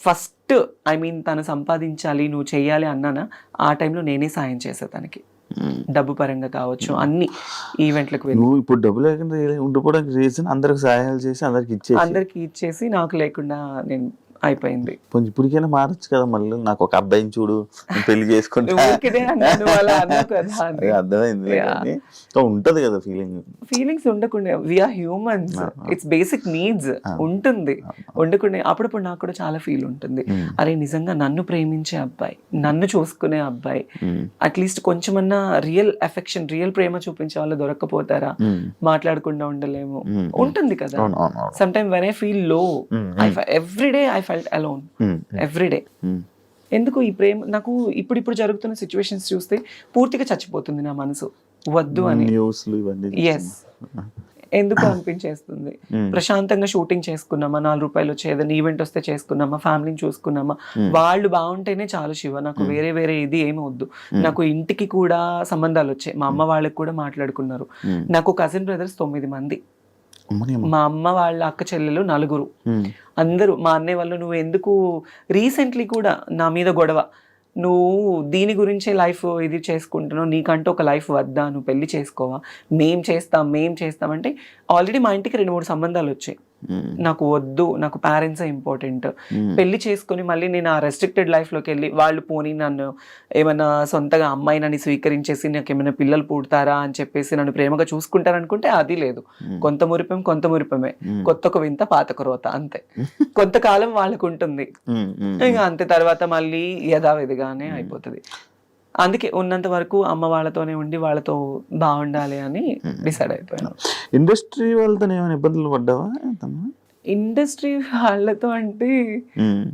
ఫస్ట్ తను సంపాదించాలి, నువ్వు చెయ్యాలి అన్నానా, ఆ టైంలో నేనే సాయం చేసా తనకి, డబ్బు పరంగా కావచ్చు, అన్ని ఈవెంట్లకు వెళ్ళి.
నువ్వు ఇప్పుడు డబ్బు లేకుండా ఉండిపోవడానికి రీజన్ అందరికి సహాయాలు చేసి అందరికి
ఇచ్చేసి నాకు లేకుండా నేను అయిపోయింది.
కొంచెం ఇప్పటికైనా మారచ్చు కదా, మళ్ళీ నాకు ఒక అబ్బాయిని చూడు, నేను పెళ్లి చేసుకుంటా, అర్థమైంది. ఉంటది కదా
ఫీలింగ్స్ ఉండకుండా, we are humans, it's basic needs ఉంటుంది. ఉండకుండా అప్పుడప్పుడు నాకు కూడా చాలా ఫీల్ ఉంటుంది, అరే నిజంగా నన్ను ప్రేమించే అబ్బాయి, నన్ను చూసుకునే అబ్బాయి, అట్లీస్ట్ కొంచెమన్నా రియల్ అఫెక్షన్, రియల్ ప్రేమ చూపించే వాళ్ళు దొరక్కపోతారా, మాట్లాడకుండా ఉండలేము, ఉంటుంది కదా. Some time when I feel low, every day I felt alone, every day. ఎందుకు ఈ ప్రేమ నాకు ఇప్పుడు జరుగుతున్న సిచ్యువేషన్స్ చూస్తే పూర్తిగా చచ్చిపోతుంది నా మనసు, వద్దు అని. ఎస్, ఎందుకు అనిపించేస్తుంది. ప్రశాంతంగా షూటింగ్ చేసుకున్నామా, 4 రూపాయలు వచ్చే ఏదైనా ఈవెంట్ వస్తే చేసుకున్నామా, ఫ్యామిలీని చూసుకున్నామా, వాళ్ళు బాగుంటేనే చాలు శివ, నాకు వేరే ఇది ఏమి వద్దు. నాకు ఇంటికి కూడా సంబంధాలు వచ్చాయి, మా అమ్మ వాళ్ళకి కూడా మాట్లాడుకున్నారు. నాకు కజిన్ బ్రదర్స్ 9 మంది, మా అమ్మ వాళ్ళ అక్క చెల్లెలు 4, అందరూ. మా అన్నయ్య వాళ్ళు, నువ్వు ఎందుకు రీసెంట్లీ కూడా నా మీద గొడవ, నువ్వు దీని గురించే లైఫ్ ఇది చేసుకుంటున్నావు, నీకంటూ ఒక లైఫ్ వద్దా, నువ్వు పెళ్లి చేసుకోవా, మేం చేస్తామంటే ఆల్రెడీ మా ఇంటికి 2-3 సంబంధాలు వచ్చాయి. నాకు వద్దు, నాకు పేరెంట్స్ ఇంపార్టెంట్. పెళ్లి చేసుకుని మళ్ళీ నేను ఆ రెస్ట్రిక్టెడ్ లైఫ్లోకి వెళ్ళి వాళ్ళు పోనీ నన్ను ఏమైనా సొంతగా అమ్మాయి నన్ను స్వీకరించేసి నాకు ఏమైనా పిల్లలు పుడతారా అని చెప్పేసి నన్ను ప్రేమగా చూసుకుంటారనుకుంటే అది లేదు. కొంత మురిపమే, కొత్త వింత పాత క్రోత, అంతే. కొంతకాలం వాళ్ళకు ఉంటుంది, ఇంకా అంతే. తర్వాత మళ్ళీ యథావిధిగానే అయిపోతుంది. అందుకే ఉన్నంత వరకు అమ్మ వాళ్ళతోనే ఉండి వాళ్ళతో బాగుండాలి అని డిసైడ్ అయిపోయాను.
ఇండస్ట్రీ వాళ్ళతో ఏమైనా ఇబ్బందులు పడ్డావా?
ఇండస్ట్రీ వాళ్ళతో అంటే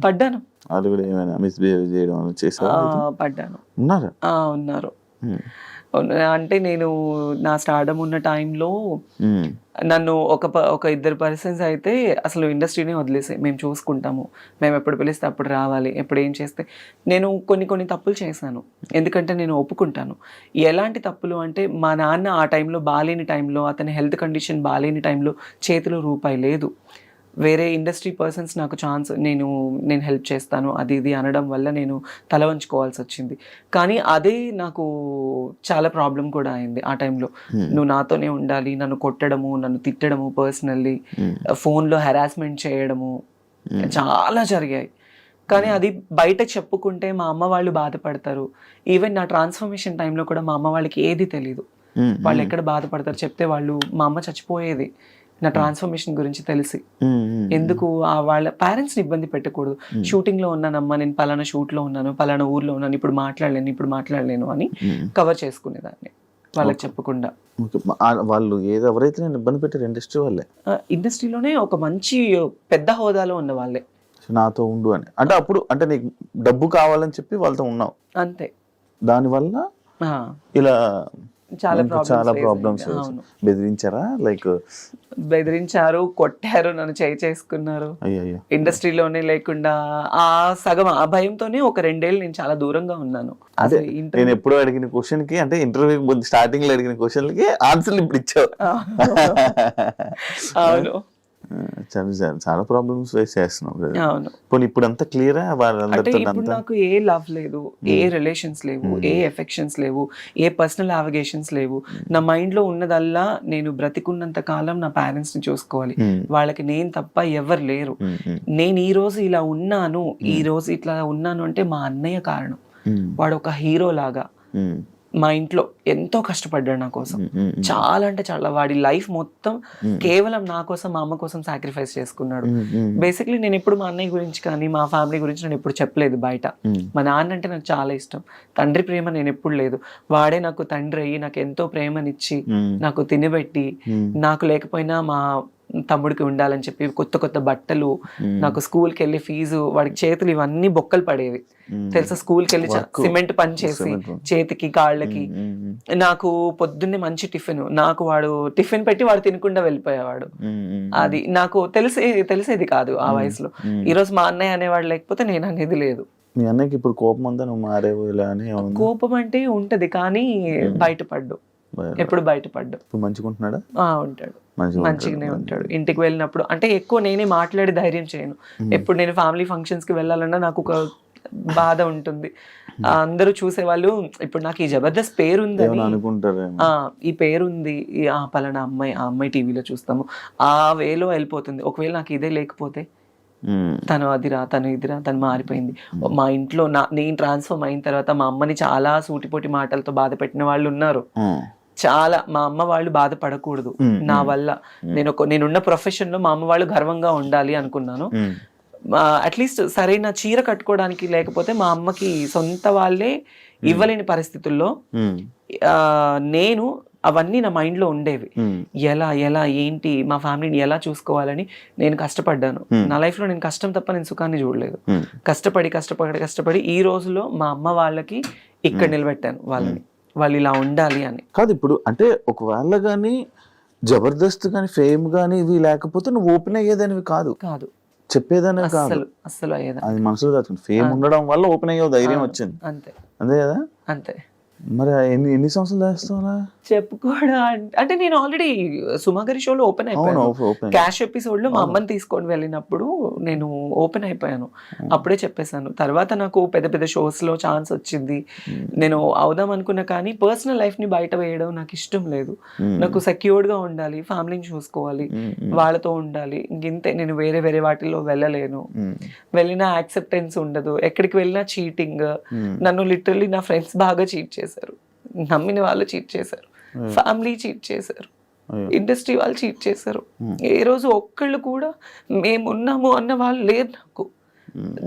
పడ్డాను.
వాళ్ళు కూడా ఏమైనా మిస్బిహేవ్ చేయడం చేశారా?
పడ్డాను.
ఉన్నారు.
అంటే నేను నా స్టార్డమ్ ఉన్న టైంలో నన్ను ఒక 2 పర్సన్స్ అయితే అసలు ఇండస్ట్రీనే వదిలేసాయి, మేము చూసుకుంటాము, మేము ఎప్పుడు పిలిస్తే అప్పుడు రావాలి, ఎప్పుడు ఏం చేస్తే. నేను కొన్ని తప్పులు చేశాను, ఎందుకంటే నేను ఒప్పుకుంటాను. ఎలాంటి తప్పులు అంటే, మా నాన్న ఆ టైంలో బాగాలేని టైంలో, అతని హెల్త్ కండిషన్ బాగాలేని టైంలో చేతిలో రూపాయి లేదు. వేరే ఇండస్ట్రీ పర్సన్స్ నాకు ఛాన్స్, నేను హెల్ప్ చేస్తాను అది ఇది అనడం వల్ల నేను తల వంచుకోవాల్సి వచ్చింది. కానీ అదే నాకు చాలా ప్రాబ్లం కూడా అయింది ఆ టైంలో. నువ్వు నాతోనే ఉండాలి, నన్ను కొట్టడము, నన్ను తిట్టడము, పర్సనల్లీ ఫోన్లో హెరాస్మెంట్ చేయడము చాలా జరిగాయి. కానీ అది బయట చెప్పుకుంటే మా అమ్మ వాళ్ళు బాధపడతారు. ఈవెన్ నా ట్రాన్స్ఫర్మేషన్ టైంలో కూడా మా అమ్మ వాళ్ళకి ఏది తెలీదు, వాళ్ళు ఎక్కడ బాధపడతారు చెప్తే. వాళ్ళు, మా అమ్మ చచ్చిపోయేది నా ట్రాన్స్ఫర్మేషన్ గురించి తెలిసి. ఎందుకు వాళ్ళ పేరెంట్స్ని ఇబ్బంది పెట్టకూడదు. షూటింగ్లో ఉన్నానమ్మా, నేను పలానా షూట్లో ఉన్నాను, పలానా ఊర్లో ఉన్నాను, ఇప్పుడు మాట్లాడలేను అని కవర్ చేసుకునేదాన్ని వాళ్ళకి చెప్పకుండా.
వాళ్ళు ఎవరైతే నేను ఇబ్బంది పెట్టారు
ఇండస్ట్రీలోనే ఒక మంచి పెద్ద హోదాలో ఉన్న వాళ్ళే
నాతో ఉండు అని. అంటే అప్పుడు అంటే నీకు డబ్బు కావాలని చెప్పి వాళ్ళతో ఉన్నావు అంతే, దానివల్ల ఇలా చాలా ప్రాబ్లమ్స్. బెదిరించారా?
బెదిరించారు, కొట్టారు, నన్ను చేసుకున్నారు. ఇండస్ట్రీలోనే లేకుండా ఆ సగం ఆ భయంతోనే ఒక 2 ఏళ్ళు నేను చాలా దూరంగా ఉన్నాను.
అదే నేను ఎప్పుడు అడిగిన క్వశ్చన్ కి, అంటే ఇంటర్వ్యూ స్టార్టింగ్ లో అడిగిన క్వశ్చన్లకి ఆన్సర్లు ఇప్పుడు ఇచ్చావు.
అవును,
చాలా ప్రాబ్లమ్స్ ఫేస్ చేస్తున్నావు.
అవును.
ఇప్పుడు అంతా క్లియర్?
ఇప్పుడు నాకు ఏ లవ్ లేదు, ఏ రిలేషన్స్ లేవు, ఏ ఎఫెక్షన్స్ లేవు, ఏ పర్సనల్ అలిగేషన్స్ లేవు. నా మైండ్ లో ఉన్నదల్లా నేను బ్రతికున్నంత కాలం నా పేరెంట్స్ ని చూసుకోవాలి, వాళ్ళకి నేను తప్ప ఎవరు లేరు. నేను ఈ రోజు ఇలా ఉన్నాను, ఈ రోజు ఇట్లా ఉన్నాను అంటే మా అన్నయ్య కారణం. వాడు ఒక హీరో లాగా మా ఇంట్లో ఎంతో కష్టపడ్డాడు నా కోసం, చాలా అంటే చాలా. వాడి లైఫ్ మొత్తం కేవలం నా కోసం, మా అమ్మ కోసం సాక్రిఫైస్ చేసుకున్నాడు. బేసిక్లీ నేను ఎప్పుడు మా అన్నయ్య గురించి కానీ మా ఫ్యామిలీ గురించి నేను ఎప్పుడు చెప్పలేదు బయట. మా నాన్న అంటే నాకు చాలా ఇష్టం, తండ్రి ప్రేమ నేను ఎప్పుడు లేదు. వాడే నాకు తండ్రి అయ్యి నాకు ఎంతో ప్రేమనిచ్చి, నాకు తినబెట్టి, నాకు లేకపోయినా మా తమ్ముడికి ఉండాలని చెప్పి కొత్త బట్టలు, నాకు స్కూల్కి వెళ్ళి ఫీజు, వాడికి చేతులు ఇవన్నీ బొక్కలు పడేవి తెలుసా. స్కూల్కి వెళ్ళి సిమెంట్ పని చేసి చేతికి కాళ్ళకి, నాకు పొద్దున్నే మంచి టిఫిన్, నాకు వాడు టిఫిన్ పెట్టి వాడు తినకుండా వెళ్ళిపోయేవాడు. అది నాకు తెలిసేది కాదు ఆ వయసులో. ఈరోజు మా అన్నయ్య అనేవాడు లేకపోతే నేను అనేది లేదు.
మీ అన్నయ్యకి ఇప్పుడు కోపం అంతా నువ్వు మారేవు ఇలా అని ఏమన్నా
కోపం అంటే ఉంటది కానీ బయటపడ్డు, ఎప్పుడు బయటపడ్డు.
ఇప్పుడు మంచిగుంటున్నాడా?
ఉంటాడు, మంచిగానే ఉంటాడు. ఇంటికి వెళ్ళినప్పుడు అంటే ఎక్కువ నేనే మాట్లాడి ధైర్యం చేయను. ఎప్పుడు నేను ఫ్యామిలీ ఫంక్షన్స్ కి వెళ్ళాలన్నా నాకు ఒక బాధ ఉంటుంది. అందరూ చూసేవాళ్ళు ఇప్పుడు నాకు ఈ జబర్దస్త్ పేరుందని
అనుకుంటారు,
ఈ పేరుంది, ఆ పలానా అమ్మాయి, ఆ అమ్మాయి టీవీలో చూస్తాము, ఆ వేలో వెళ్ళిపోతుంది. ఒకవేళ నాకు ఇదే లేకపోతే తను అదిరా, తను ఇదిరా, తను మారిపోయింది. మా ఇంట్లో నేను ట్రాన్స్ఫర్మ్ అయిన తర్వాత మా అమ్మని చాలా సూటిపోటి మాటలతో బాధ పెట్టిన వాళ్ళు ఉన్నారు. చాలా మా అమ్మ వాళ్ళు బాధపడకూడదు నా వల్ల. నేనున్న ప్రొఫెషన్ లో మా అమ్మ వాళ్ళు గర్వంగా ఉండాలి అనుకున్నాను. అట్లీస్ట్ సరైన చీర కట్టుకోవడానికి లేకపోతే మా అమ్మకి సొంత వాళ్ళే ఇవ్వలేని పరిస్థితుల్లో నేను అవన్నీ నా మైండ్ లో ఉండేవి. ఎలా ఏంటి మా ఫ్యామిలీని ఎలా చూసుకోవాలని నేను కష్టపడ్డాను. నా లైఫ్ లో నేను కష్టం తప్ప నేను సుఖాన్ని చూడలేదు. కష్టపడి ఈ రోజులో మా అమ్మ వాళ్ళకి ఇక్కడ నిలబెట్టాను వాళ్ళని, వాళ్ళు ఇలా ఉండాలి అని.
కాదు ఇప్పుడు అంటే ఒకవేళ కానీ జబర్దస్త్ కానీ ఫేమ్ కానీ ఇవి లేకపోతే నువ్వు ఓపెన్ అయ్యేదానివి కాదు, చెప్పేదానివి కాదు,
అస్సలు అయ్యేదా.
అది మనసులో దాచుకుంది. ఫేమ్ ఉండడం వల్ల ఓపెన్ అయ్యే ధైర్యం వచ్చింది, అంతే కదా.
అంతే.
మరి ఎన్ని సంవత్సరాలు చేస్తావా
చెప్పుకోవడం అంటే నేను ఆల్రెడీ సుమాగరి షోలో ఓపెన్ అయిపోయాను. క్యాష్ ఎపిసోడ్ లో మా అమ్మని తీసుకొని వెళ్ళినప్పుడు నేను ఓపెన్ అయిపోయాను. అప్పుడే చెప్పేశాను. తర్వాత నాకు పెద్ద పెద్ద షోస్ లో ఛాన్స్ వచ్చింది, నేను అవుదాం అనుకున్నా. కానీ పర్సనల్ లైఫ్ ని బయట వేయడం నాకు ఇష్టం లేదు. నాకు సెక్యూర్డ్ గా ఉండాలి, ఫ్యామిలీని చూసుకోవాలి, వాళ్ళతో ఉండాలి. ఇంతే, నేను వేరే వేరే వాటిల్లో వెళ్ళలేను. వెళ్ళినా యాక్సెప్టెన్స్ ఉండదు, ఎక్కడికి వెళ్ళినా చీటింగ్. నన్ను లిటరల్లీ నా ఫ్రెండ్స్ బాగా చీట్ చేశారు, నమ్మిన వాళ్ళు చీట్ చేశారు, ఫ్యామిలీ చీట్ చేశారు, ఇండస్ట్రీ వాళ్ళు చీట్ చేశారు. ఏ రోజు ఒక్కళ్ళు కూడా మేమున్నాము అన్న వాళ్ళు లేరు నాకు.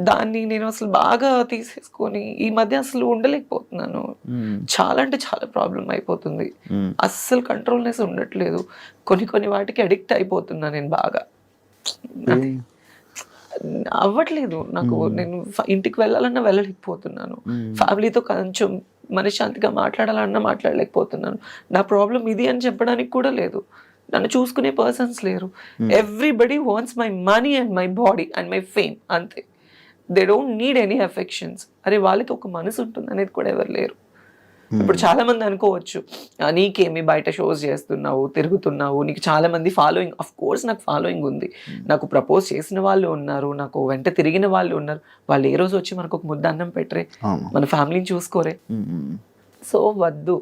దాన్ని నేను అసలు బాగా తీసేసుకొని ఈ మధ్య అసలు ఉండలేకపోతున్నాను. చాలా అంటే చాలా ప్రాబ్లం అయిపోతుంది. అస్సలు కంట్రోల్నెస్ ఉండట్లేదు. కొన్ని వాటికి అడిక్ట్ అయిపోతున్నా నేను బాగా. అవ్వట్లేదు నాకు. నేను ఇంటికి వెళ్ళాలన్నా వెళ్ళలేకపోతున్నాను, ఫ్యామిలీతో కొంచెం మనశ్శాంతిగా మాట్లాడాలన్నా మాట్లాడలేకపోతున్నాను. నా ప్రాబ్లం ఇది అని చెప్పడానికి కూడా లేదు. నన్ను చూసుకునే పర్సన్స్ లేరు. Everybody wants my money and my body and my fame, అంతే. They don't need any affections. అరే వాళ్ళకి ఒక మనసు ఉంటుంది అనేది కూడా ఎవరు లేరు. ఇప్పుడు చాలా మంది అనుకోవచ్చు, నీకేమి బయట షోస్ చేస్తున్నావు, తిరుగుతున్నావు, నీకు చాలా మంది ఫాలోయింగ్. అఫ్ కోర్స్ నాకు ఫాలోయింగ్ ఉంది, నాకు ప్రపోజ్ చేసిన వాళ్ళు ఉన్నారు, నాకు వెంట తిరిగిన వాళ్ళు ఉన్నారు. వాళ్ళు ఏ రోజు వచ్చి మనకు ఒక ముద్ద అన్నం పెట్టరే, మన ఫ్యామిలీని చూసుకోరే. సో వద్దు,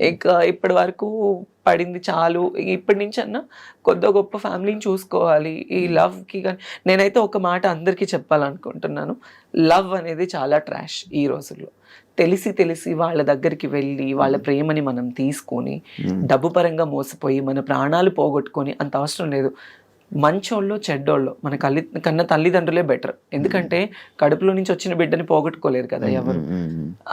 ఇక ఇప్పటి వరకు పడింది చాలు. ఇప్పటి నుంచి అన్నా కొద్ది గొప్ప ఫ్యామిలీని చూసుకోవాలి. ఈ లవ్కి కానీ నేనైతే ఒక మాట అందరికీ చెప్పాలనుకుంటున్నాను, లవ్ అనేది చాలా ట్రాష్ ఈ రోజుల్లో. తెలిసి వాళ్ళ దగ్గరికి వెళ్ళి వాళ్ళ ప్రేమని మనం తీసుకొని డబ్బు పరంగా మోసపోయి మన ప్రాణాలు పోగొట్టుకొని అంత అవసరం లేదు. మంచోళ్ళు చెడ్డోళ్ళు మన కన్నా తల్లిదండ్రులే బెటర్. ఎందుకంటే కడుపులో నుంచి వచ్చిన బిడ్డని పోగొట్టుకోలేరు కదా ఎవరు.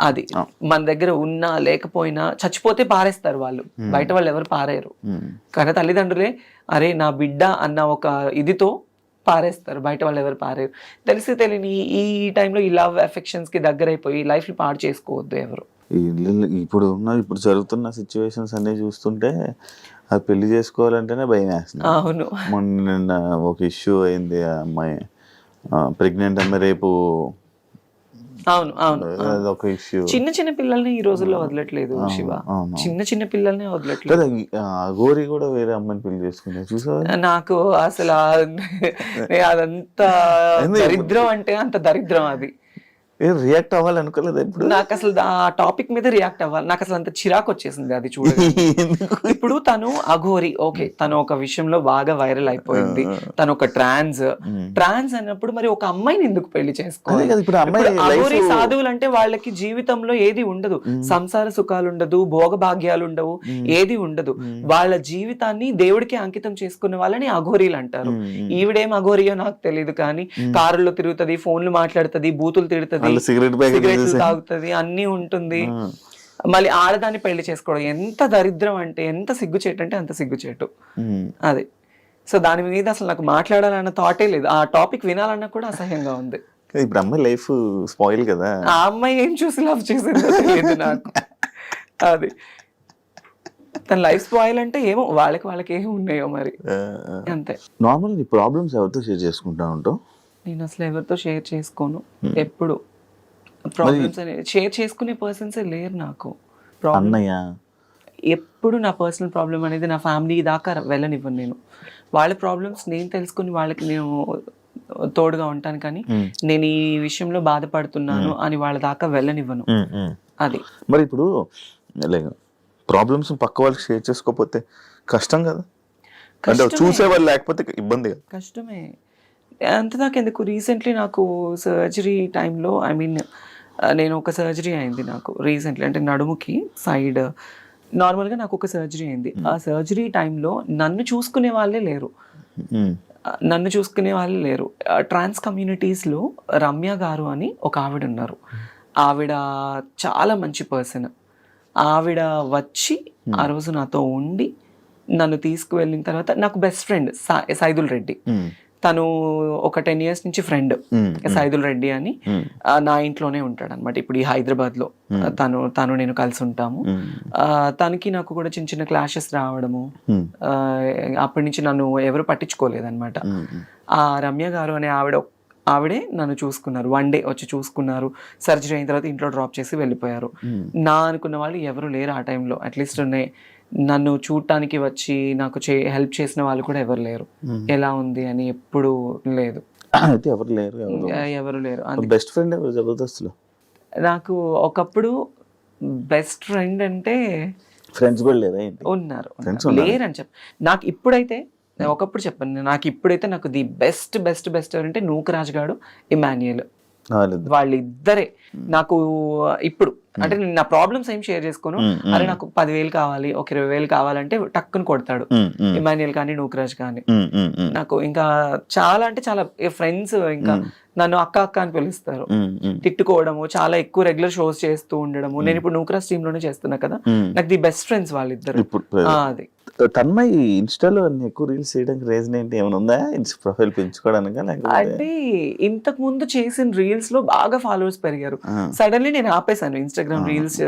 అది మన దగ్గర ఉన్నా లేకపోయినా చచ్చిపోతే పారేస్తారు వాళ్ళు, బయట వాళ్ళు ఎవరు పారేయరు. కన్నా తల్లిదండ్రులే అరే నా బిడ్డ అన్న ఒక ఇదితో పారేస్తారు, బయట వాళ్ళు ఎవరు పారేరు. తెలియని ఈ టైంలో ఈ లవ్ అఫెక్షన్స్ కి దగ్గర అయిపోయి లైఫ్ ని పాడు చేసుకోవద్దు ఎవరు.
ఇప్పుడు జరుగుతున్న సిచ్యువేషన్స్ అన్ని చూస్తుంటే అది పెళ్లి చేసుకోవాలంటేనే భయం వేస్తుంది.
అవును,
మొన్న ఒక ఇష్యూ అయింది, ఆ అమ్మాయి ప్రెగ్నెంట్ అమ్మాయి రేపు.
అవును
ఒక ఇష్యూ.
చిన్న పిల్లల్ని ఈ రోజుల్లో వదలట్లేదు శివ, చిన్న పిల్లల్ని వదలట్లేదు.
గోరి కూడా వేరే అమ్మాయిని పెళ్లి చేసుకున్నా చూసా.
నాకు అసలు అదంతా దరిద్రం అంటే అంత దరిద్రం. అది
రియాక్ట్ అవ్వాలనుకోలేదు ఇప్పుడు. నాకు
అసలు ఆ టాపిక్ మీద రియాక్ట్ అవ్వాలి, నాకు అసలు అంత చిరాకు వచ్చేసింది అది చూడండి. ఇప్పుడు తను అఘోరి, ఓకే, తను ఒక విషయంలో బాగా వైరల్ అయిపోయింది, తను ఒక ట్రాన్స్ అన్నప్పుడు మరి ఒక అమ్మాయిని ఎందుకు పెళ్లి చేసుకోవాలి? అఘోరి సాధువులు అంటే వాళ్ళకి జీవితంలో ఏది ఉండదు, సంసార సుఖాలు ఉండదు, భోగ భాగ్యాలు ఉండవు, ఏది ఉండదు. వాళ్ళ జీవితాన్ని దేవుడికి అంకితం చేసుకునే వాళ్ళని అఘోరీలు అంటారు. ఈవిడేం అఘోరియో నాకు తెలియదు, కానీ కారులో తిరుగుతుంది, ఫోన్లు మాట్లాడుతుంది, బూతులు తిడుతుంది, సిగరెట్లు తాగుతుంది, అన్ని ఉంటుంది. మళ్ళీ ఆడదాన్ని పెళ్లి చేసుకోవడం ఎంత దరిద్రం అంటే, ఎంత సిగ్గుచేటు అంటే అంత సిగ్గుచేటు అది. సో దాని మీద అసలు నాకు మాట్లాడాలన్న థాటే లేదు, ఆ టాపిక్ వినాలన్నా కూడా అసహ్యంగా ఉంది.
ఇప్పుడు అమ్మాయి లైఫ్ స్పాయిల్ కదా.
ఆ అమ్మాయి ఏం చూసి లవ్ చేసిందో తెలియదు నాకు. అది తన లైఫ్ స్పాయిల్ అంటే ఏమో వాళ్ళకి ఏమి ఉన్నాయో మరి, అంతే.
నార్మల్ నీ ప్రాబ్లమ్స్ ఎవరితో షేర్ చేసుకుంటా ఉంటావు?
నేను అసలు ఎవరితో షేర్ చేసుకోను ఎప్పుడు. ప్రాబ్లమ్స్ అనేది షేర్ చేసుకునే పర్సన్సే లేరు నాకు. ప్రాబ్లమ్
అన్నయ్య
ఎప్పుడు నా పర్సనల్ ప్రాబ్లం అనేది నా ఫ్యామిలీ దాకా వెళ్ళనివ్వను నేను. వాళ్ళ ప్రాబ్లమ్స్ నేను తెలుసుకుని వాళ్ళకి నేను తోడుగా ఉంటాను, కానీ నేను ఈ విషయంలో బాధపడుతున్నాను అని వాళ్ళ దాకా వెళ్ళనివ్వను. అది
మరి ఇప్పుడు ప్రాబ్లమ్స్ పక్క వాళ్ళకి షేర్ చేసుకోకపోతే కష్టం కదా, అంటే చూసేవాళ్ళు లేకపోతే ఇబ్బంది కదా.
కష్టమే. అంతదాకా ఎందుకు, రీసెంట్లీ నాకు సర్జరీ టైంలో నేను ఒక సర్జరీ అయింది నాకు రీసెంట్లీ, అంటే నడుముకి సైడ్ నార్మల్గా నాకు ఒక సర్జరీ అయింది. ఆ సర్జరీ టైంలో నన్ను చూసుకునే వాళ్ళే లేరు. ట్రాన్స్ కమ్యూనిటీస్లో రమ్య గారు అని ఒక ఆవిడ ఉన్నారు. ఆవిడ చాలా మంచి పర్సన్. ఆవిడ వచ్చి ఆ రోజు నాతో ఉండి నన్ను తీసుకువెళ్ళిన తర్వాత, నాకు బెస్ట్ ఫ్రెండ్ సైదుల్ రెడ్డి, తను ఒక 10 years నుంచి ఫ్రెండ్ సైదుల్ రెడ్డి అని, నా ఇంట్లోనే ఉంటాడు అనమాట. ఇప్పుడు ఈ హైదరాబాద్ లో తను నేను కలిసి ఉంటాము. తనకి నాకు కూడా చిన్న చిన్న క్లాషెస్ రావడము, అప్పటి నుంచి నన్ను ఎవరు పట్టించుకోలేదన్నమాట. ఆ రమ్య గారు అనే ఆవిడే నన్ను చూసుకున్నారు. 1 day వచ్చి చూసుకున్నారు. సర్జరీ అయిన తర్వాత ఇంట్లో డ్రాప్ చేసి వెళ్ళిపోయారు. నా అనుకున్న వాళ్ళు ఎవరు లేరు ఆ టైంలో. అట్లీస్ట్ నన్ను చూడటానికి వచ్చి నాకు హెల్ప్ చేసిన వాళ్ళు కూడా ఎవరు లేరు. ఎలా ఉంది అని ఎప్పుడు లేదు.
అయితే ఎవరు లేరు. బెస్ట్ ఫ్రెండ్ ఎవరు జబర్దస్త్లో?
నాకు ఒకప్పుడు బెస్ట్ ఫ్రెండ్ అంటే
ఫ్రెండ్స్ కూడా లేదా?
ఉన్నారు, లేరని చెప్పి నాకు ఇప్పుడైతే, ఒకప్పుడు చెప్పాను, నాకు ఇప్పుడైతే నాకు ది బెస్ట్ ఎవరంటే నూకరాజ్ గాడు, ఇమాన్యుయల్, వాళ్ళిద్దరే నాకు ఇప్పుడు. అంటే నేను నా ప్రాబ్లమ్స్ ఏం షేర్ చేసుకోను. అరే నాకు 10,000 కావాలి, ఒక 20,000 కావాలంటే టక్కుని కొడతాడు ఇమాన్యుయల్ కానీ నూకరాజ్ కానీ. నాకు ఇంకా చాలా అంటే చాలా ఫ్రెండ్స్, ఇంకా నన్ను అక్క అని పిలుస్తారు. తిట్టుకోవడము, చాలా ఎక్కువ రెగ్యులర్ షోస్ చేస్తూ ఉండడము. నేను ఇప్పుడు నూకరాజ్ టీమ్ లోనే చేస్తున్నా కదా, నాకు ది బెస్ట్ ఫ్రెండ్స్ వాళ్ళిద్దరు. అది
తన్మయ్ ఇన్స్టాలో ఎక్కువ రీల్స్ చేయడానికి రీజన్ ఏంటి? ఏమైనా ఉందా? ప్రొఫైల్ పెంచుకోవడానికి?
అంటే ఇంతకు ముందు చేసిన రీల్స్ లో బాగా ఫాలోవర్స్ పెరిగారు. సడన్లీ నేను ఆపేసాను ఇన్స్టాగ్రామ్ రీల్స్.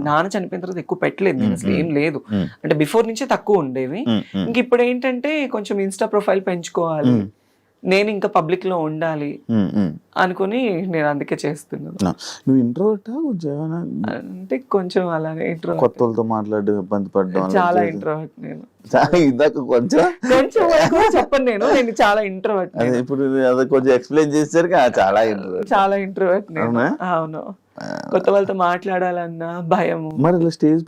నాన్న చనిపోయిన తర్వాత ఎక్కువ పెట్టలేదు నేను, అసలు ఏం లేదు. అంటే బిఫోర్ నుంచే తక్కువ ఉండేవి. ఇంక ఇప్పుడు ఏంటంటే కొంచెం ఇన్స్టా ప్రొఫైల్ పెంచుకోవాలి, నేను ఇంకా పబ్లిక్ లో ఉండాలి అనుకుని నేను అందుకే చేస్తున్నాను.
నువ్వు ఇంట్రోవర్ట్
అంటే కొంచెం అలాగే ఇంట్రోవర్ట్.
కొత్తలతో మాట్లాడడం ఇబ్బంది పడడం
చాలా ఇంట్రోవర్ట్ నేను.
ఇందాక కొంచెం
చెప్పను నేను చాలా ఇంట్రోవర్ట్.
ఇప్పుడు అది కొంచెం ఎక్స్ప్లెయిన్ చేశారు చాలా
ఇంట్రోవర్ట్ నేను. అవును, కొత్త వాళ్ళతో మాట్లాడాలన్నా భయము.
మరి స్టేజ్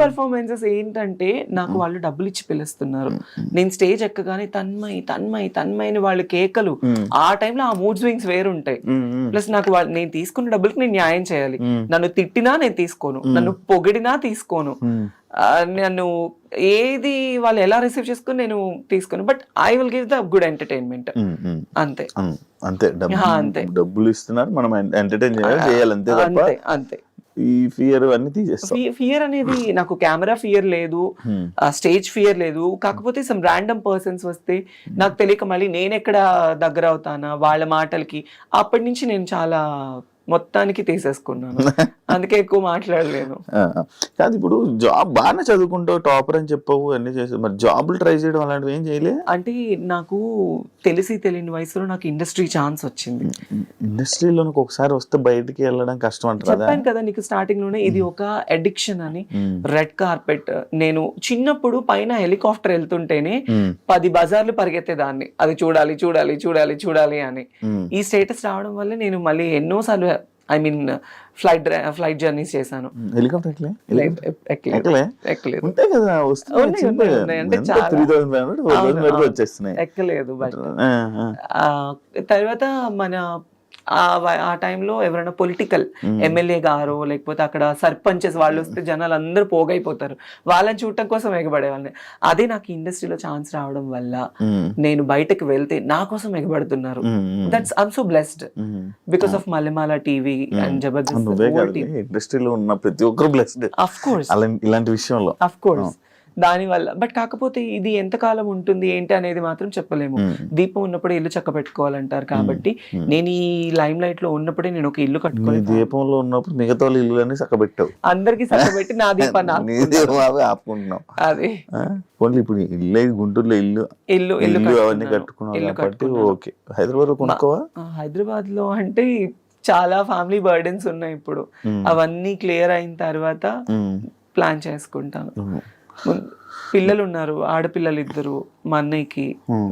పర్ఫార్మెన్సెస్ ఏంటంటే నాకు వాళ్ళు డబ్బులు ఇచ్చి పిలుస్తున్నారు. నేను స్టేజ్ ఎక్కగానే తన్మయ్ అని వాళ్ళు కేకలు, ఆ టైంలో ఆ మూడ్ స్వింగ్స్ వేరుంటాయి. ప్లస్ నాకు నేను తీసుకున్న డబ్బులకి నేను న్యాయం చేయాలి. నన్ను తిట్టినా నేను తీసుకోను, నన్ను పొగిడినా తీసుకోను, నన్ను ఏది వాళ్ళు ఎలా రిసీవ్ చేసుకుని నేను తీసుకోను. But I will give the good entertainment. అంతే
అంతే. డబ్బులు ఇస్తున్నారు, మనం ఎంటర్టైన్ చేయాలి అంతే తప్ప
అంతే.
ఈ ఫియర్ అన్ని తీసేస్తాం.
ఫియర్ అనేది నాకు కెమెరా ఫియర్ లేదు, స్టేజ్ ఫియర్ లేదు. కాకపోతే సమ్ ర్యాండమ్ పర్సన్స్ వస్తే నాకు తెలియక మళ్ళీ నేను ఎక్కడ దగ్గర అవుతానా వాళ్ళ మాటలకి, అప్పటి నుంచి నేను చాలా మొత్తానికి తీసేసుకున్నాను. అందుకే ఎక్కువ మాట్లాడలేను.
కాదు, ఇప్పుడు జాబ్ బాగానే చదువుకుంటావు, టాపర్ అని చెప్పవు, అన్ని చేసావు, మరి జాబులు ట్రై చేయడం అలాంటివి ఏం చేయలే?
అంటే నాకు తెలియని వయసులో నాకు ఇండస్ట్రీ ఛాన్స్ వచ్చింది.
ఇండస్ట్రీలో ఒకసారి వస్తే బయటికి వెళ్ళడం కష్టం అంటారు.
చెప్పాను కదా నీకు స్టార్టింగ్ లోనే, ఇది ఒక అడిక్షన్ అని. రెడ్ కార్పెట్, నేను చిన్నప్పుడు పైన హెలికాప్టర్ వెళ్తుంటేనే 10 బజార్లు పరిగెత్తేదాన్ని, అది చూడాలి చూడాలి చూడాలి చూడాలి అని. ఈ స్టేటస్ రావడం వల్ల నేను మళ్ళీ ఎన్నోసార్లు ఫ్లైట్ జర్నీస్ చేశాను.
హెలికాప్టర్
ఎక్కలేదు. బట్ తర్వాత మన ఆ టైంలో ఎవరైనా పొలిటికల్ ఎమ్మెల్యే గారు లేకపోతే అక్కడ సర్పంచెస్ వాళ్ళు వస్తే జనాలు అందరూ పోగైపోతారు, వాళ్ళని చూడటం కోసం ఎగబడేవాళ్ళని. అదే నాకు ఇండస్ట్రీలో ఛాన్స్ రావడం వల్ల నేను బయటకు వెళ్తే నా కోసం ఎగబడుతున్నారు. That's I'm so blessed because of Mallemala TV and Jabardasth.
ఇండస్ట్రీలో ఉన్న ప్రతి ఒక్కరు బ్లెస్డ్ ఆఫ్ కోర్స్ ఇలాంటి విషయంలో,
ఆఫ్ కోర్స్. దానివల్ల బట్ కాకపోతే ఇది ఎంతకాలం ఉంటుంది ఏంటి అనేది మాత్రం చెప్పలేము. దీపం ఉన్నప్పుడే ఇల్లు చక్క పెట్టుకోవాలంటారు. కాబట్టి నేను ఈ లైమ్ లైట్ లో ఉన్నప్పుడే నేను ఒక ఇల్లు కట్టుకోవాలి.
దీపంలో ఉన్నప్పుడు మిగతా ఇల్లు చక్క పెట్టావు,
అందరికి చక్కబెట్టి నా దీపాన్ని
ఆపుకుంటున్నాం.
అదే
ఓన్లీ ఇప్పుడు ఇల్లు గుంటూరులో ఇల్లు అవన్నీ కట్టుకున్నాం కాబట్టి ఓకే. హైదరాబాద్ లో కొనుక్కోవా?
హైదరాబాద్ లో అంటే చాలా ఫ్యామిలీ బర్డెన్స్ ఉన్నాయి ఇప్పుడు. అవన్నీ క్లియర్ అయిన తర్వాత ప్లాన్ చేసుకుంటాను. పిల్లలు ఉన్నారు, ఆడపిల్లలు 2 మా అన్నయ్యకి.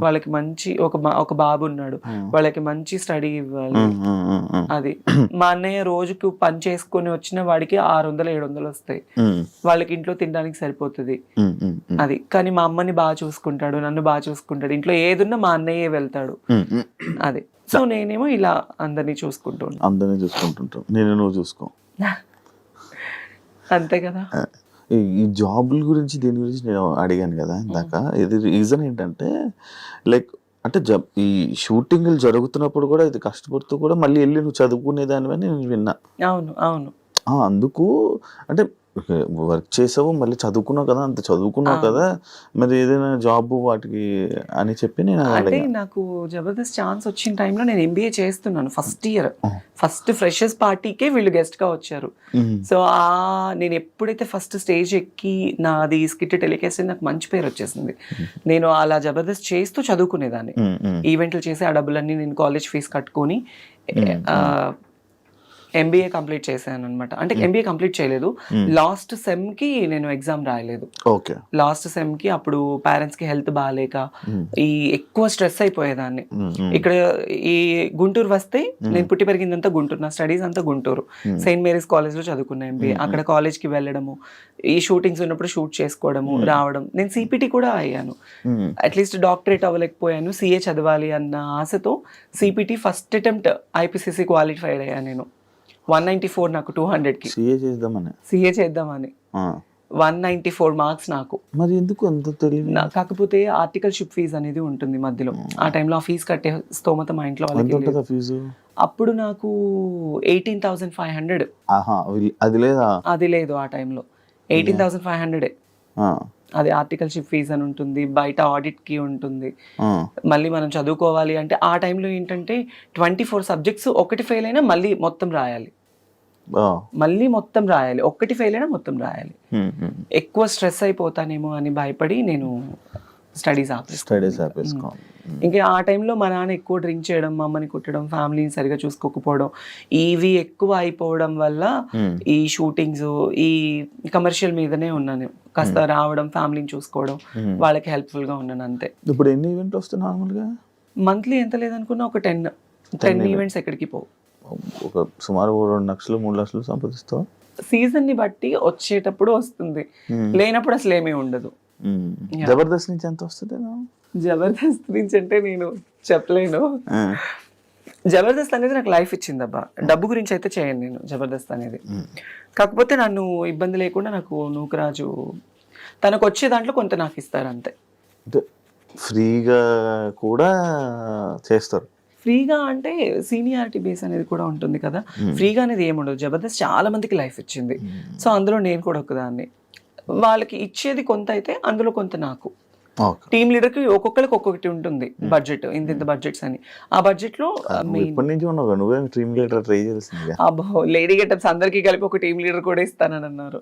వాళ్ళకి మంచి ఒక బాబు ఉన్నాడు, వాళ్ళకి మంచి స్టడీ ఇవ్వాలి. అది మా అన్నయ్య రోజుకు పని చేసుకొని వచ్చిన వాడికి 600-700 వస్తాయి, వాళ్ళకి ఇంట్లో తినడానికి సరిపోతుంది. అది కానీ మా అమ్మని బాగా చూసుకుంటాడు, నన్ను బాగా చూసుకుంటాడు. ఇంట్లో ఏదున్నా మా అన్నయ్యే వెళ్తాడు. అది సో నేనేమో ఇలా అందరినీ
చూసుకుంటుంటాను. నేను నువ్వు చూసుకో
అంతే కదా.
ఈ జాబుల గురించి దీని గురించి నేను అడిగాను కదా ఇందాక. ఇది రీజన్ ఏంటంటే లైక్ అంటే ఈ షూటింగ్లు జరుగుతున్నప్పుడు కూడా ఇది కష్టపడుతూ కూడా మళ్ళీ వెళ్ళి నువ్వు చదువుకునేదానివని నేను విన్నా.
అవును
అందుకు అంటే వర్క్ చేసావు, మళ్ళీ చదువుకున్నావు కదా, అంత చదువుకున్నావు కదా, మరి ఏదైనా జాబ్ వాటికి అని చెప్పి నేను
అంటే నాకు జబర్దస్త్ ఛాన్స్ వచ్చిన టైంలో నేను ఎంబీఏ చేస్తున్నాను. ఫస్ట్ ఫ్రెషర్స్ పార్టీకే వీళ్ళు గెస్ట్ గా వచ్చారు. సో నేను ఎప్పుడైతే ఫస్ట్ స్టేజ్ ఎక్కి నాది స్కిట్ టెలికాస్ట్ నాకు మంచి పేరు వచ్చేసింది. నేను అలా జబర్దస్త్ చేస్తూ చదువుకునేదాన్ని, ఈవెంట్లు చేసి ఆ డబ్బులన్నీ నేను కాలేజ్ ఫీజు కట్టుకొని ఎంబీఏ కంప్లీట్ చేశాను అనమాట. అంటే ఎంబీఏ కంప్లీట్ చేయలేదు, లాస్ట్ సెమ్ కి నేను ఎగ్జామ్ రాయలేదు. లాస్ట్ సెమ్ కి అప్పుడు పేరెంట్స్ కి హెల్త్ బాగాలేక ఎక్కువ స్ట్రెస్ అయిపోయేదాన్ని. ఇక్కడ ఈ గుంటూరు వస్తే, నేను పుట్టి పెరిగిందంతా గుంటూరు, నా స్టడీస్ అంతా గుంటూరు. సెయింట్ మేరీస్ కాలేజ్ లో చదువుకున్నా ఎంబీఏ. అక్కడ కాలేజ్ కి వెళ్ళడము, ఈ షూటింగ్స్ ఉన్నప్పుడు షూట్ చేసుకోవడము, రావడం. నేను సిపిటి కూడా అయ్యాను, అట్లీస్ట్ డాక్టరేట్ అవ్వలేకపోయాను. సిఏ చదవాలి అన్న ఆశతో CPT first attempt IPCC qualified అయ్యాను నేను. 194 నాకు 200కి సిఏ చేద్దామని 194 మార్క్స్ నాకు.
మరి ఎందుకు అంత తెలియదు?
కాకపోతే ఆర్టికల్షిప్ ఫీజు అనేది ఉంటుంది మధ్యలో. ఆ టైంలో ఆ ఫీజు కట్టే స్తోమత మా ఇంట్లో వాళ్ళకి. అప్పుడు నాకు 18,500. అది లేదు ఆ టైంలో. 18,500 అది ఆర్టికల్షిప్ ఫీజు అని ఉంటుంది, బయట ఆడిట్ కి ఉంటుంది. మళ్ళీ మనం చదువుకోవాలి అంటే ఆ టైంలో ఏంటంటే 24 సబ్జెక్ట్స్, ఒకటి ఫెయిల్ అయినా మళ్ళీ మొత్తం రాయాలి. ఒక్కటి ఫెయిల్ అయినా మొత్తం రాయాలి. ఎక్కువ స్ట్రెస్ అయిపోతానేమో అని భయపడి నేను స్టడీస్ ఆపేసుకో. ఇంకా ఆ టైంలో మా నాన్న ఎక్కువ డ్రింక్ చేయడం, మా అమ్మని కుట్టడం, ఫ్యామిలీని సరిగా చూసుకోకపోవడం, ఇవి ఎక్కువ అయిపోవడం వల్ల ఈ షూటింగ్స్, ఈ కమర్షియల్ మీదనే ఉన్నాను. కాస్త రావడం, ఫ్యామిలీని చూసుకోవడం, వాళ్ళకి హెల్ప్ఫుల్ గా ఉన్నాను అంతే.
ఇప్పుడు ఎన్ని ఈవెంట్ వస్తాయి నార్మల్గా?
మంత్లీ ఎంత లేదనుకున్నా ఒక 10 ఈవెంట్స్ ఎక్కడికి పోవు.
ఒక సుమారు 2 లక్షలు 3 లక్షలు సంపాదిస్తావు.
సీజన్ ని బట్టి వచ్చేటప్పుడు వస్తుంది, లేనప్పుడు అసలు ఏమీ ఉండదు.
జబర్దస్త్ నుంచి ఎంత వస్తుంది?
జబర్దస్త్ నుంచి అంటే నేను చెప్పలేను. జబర్దస్త్ అనేది నాకు లైఫ్ ఇచ్చింది అబ్బా. డబ్బు గురించి అయితే చేయను నేను జబర్దస్త్ అనేది. కాకపోతే నన్ను ఇబ్బంది లేకుండా నాకు నూకరాజు తనకు వచ్చే దాంట్లో కొంత నాకు ఇస్తారు అంతే.
ఫ్రీగా కూడా చేస్తారు.
ఫ్రీగా అంటే సీనియారిటీ బేస్ అనేది కూడా ఉంటుంది కదా. ఫ్రీగా అనేది ఏముండదు. జబర్దస్త్ చాలా మందికి లైఫ్ ఇచ్చింది. సో అందులో నేను కూడా ఒకదాన్ని. వాళ్ళకి ఇచ్చేది కొంత అయితే అందులో కొంత నాకు. టీమ్ లీడర్ కి ఒక్కొక్కరికి ఒక్కొక్కటి ఉంటుంది బడ్జెట్, ఇంత బడ్జెట్స్ అని. ఆ బడ్జెట్ లో లేడీ గెటప్స్ అందరికి కలిపి ఒక టీమ్ లీడర్ కూడా ఇస్తానని అన్నారు.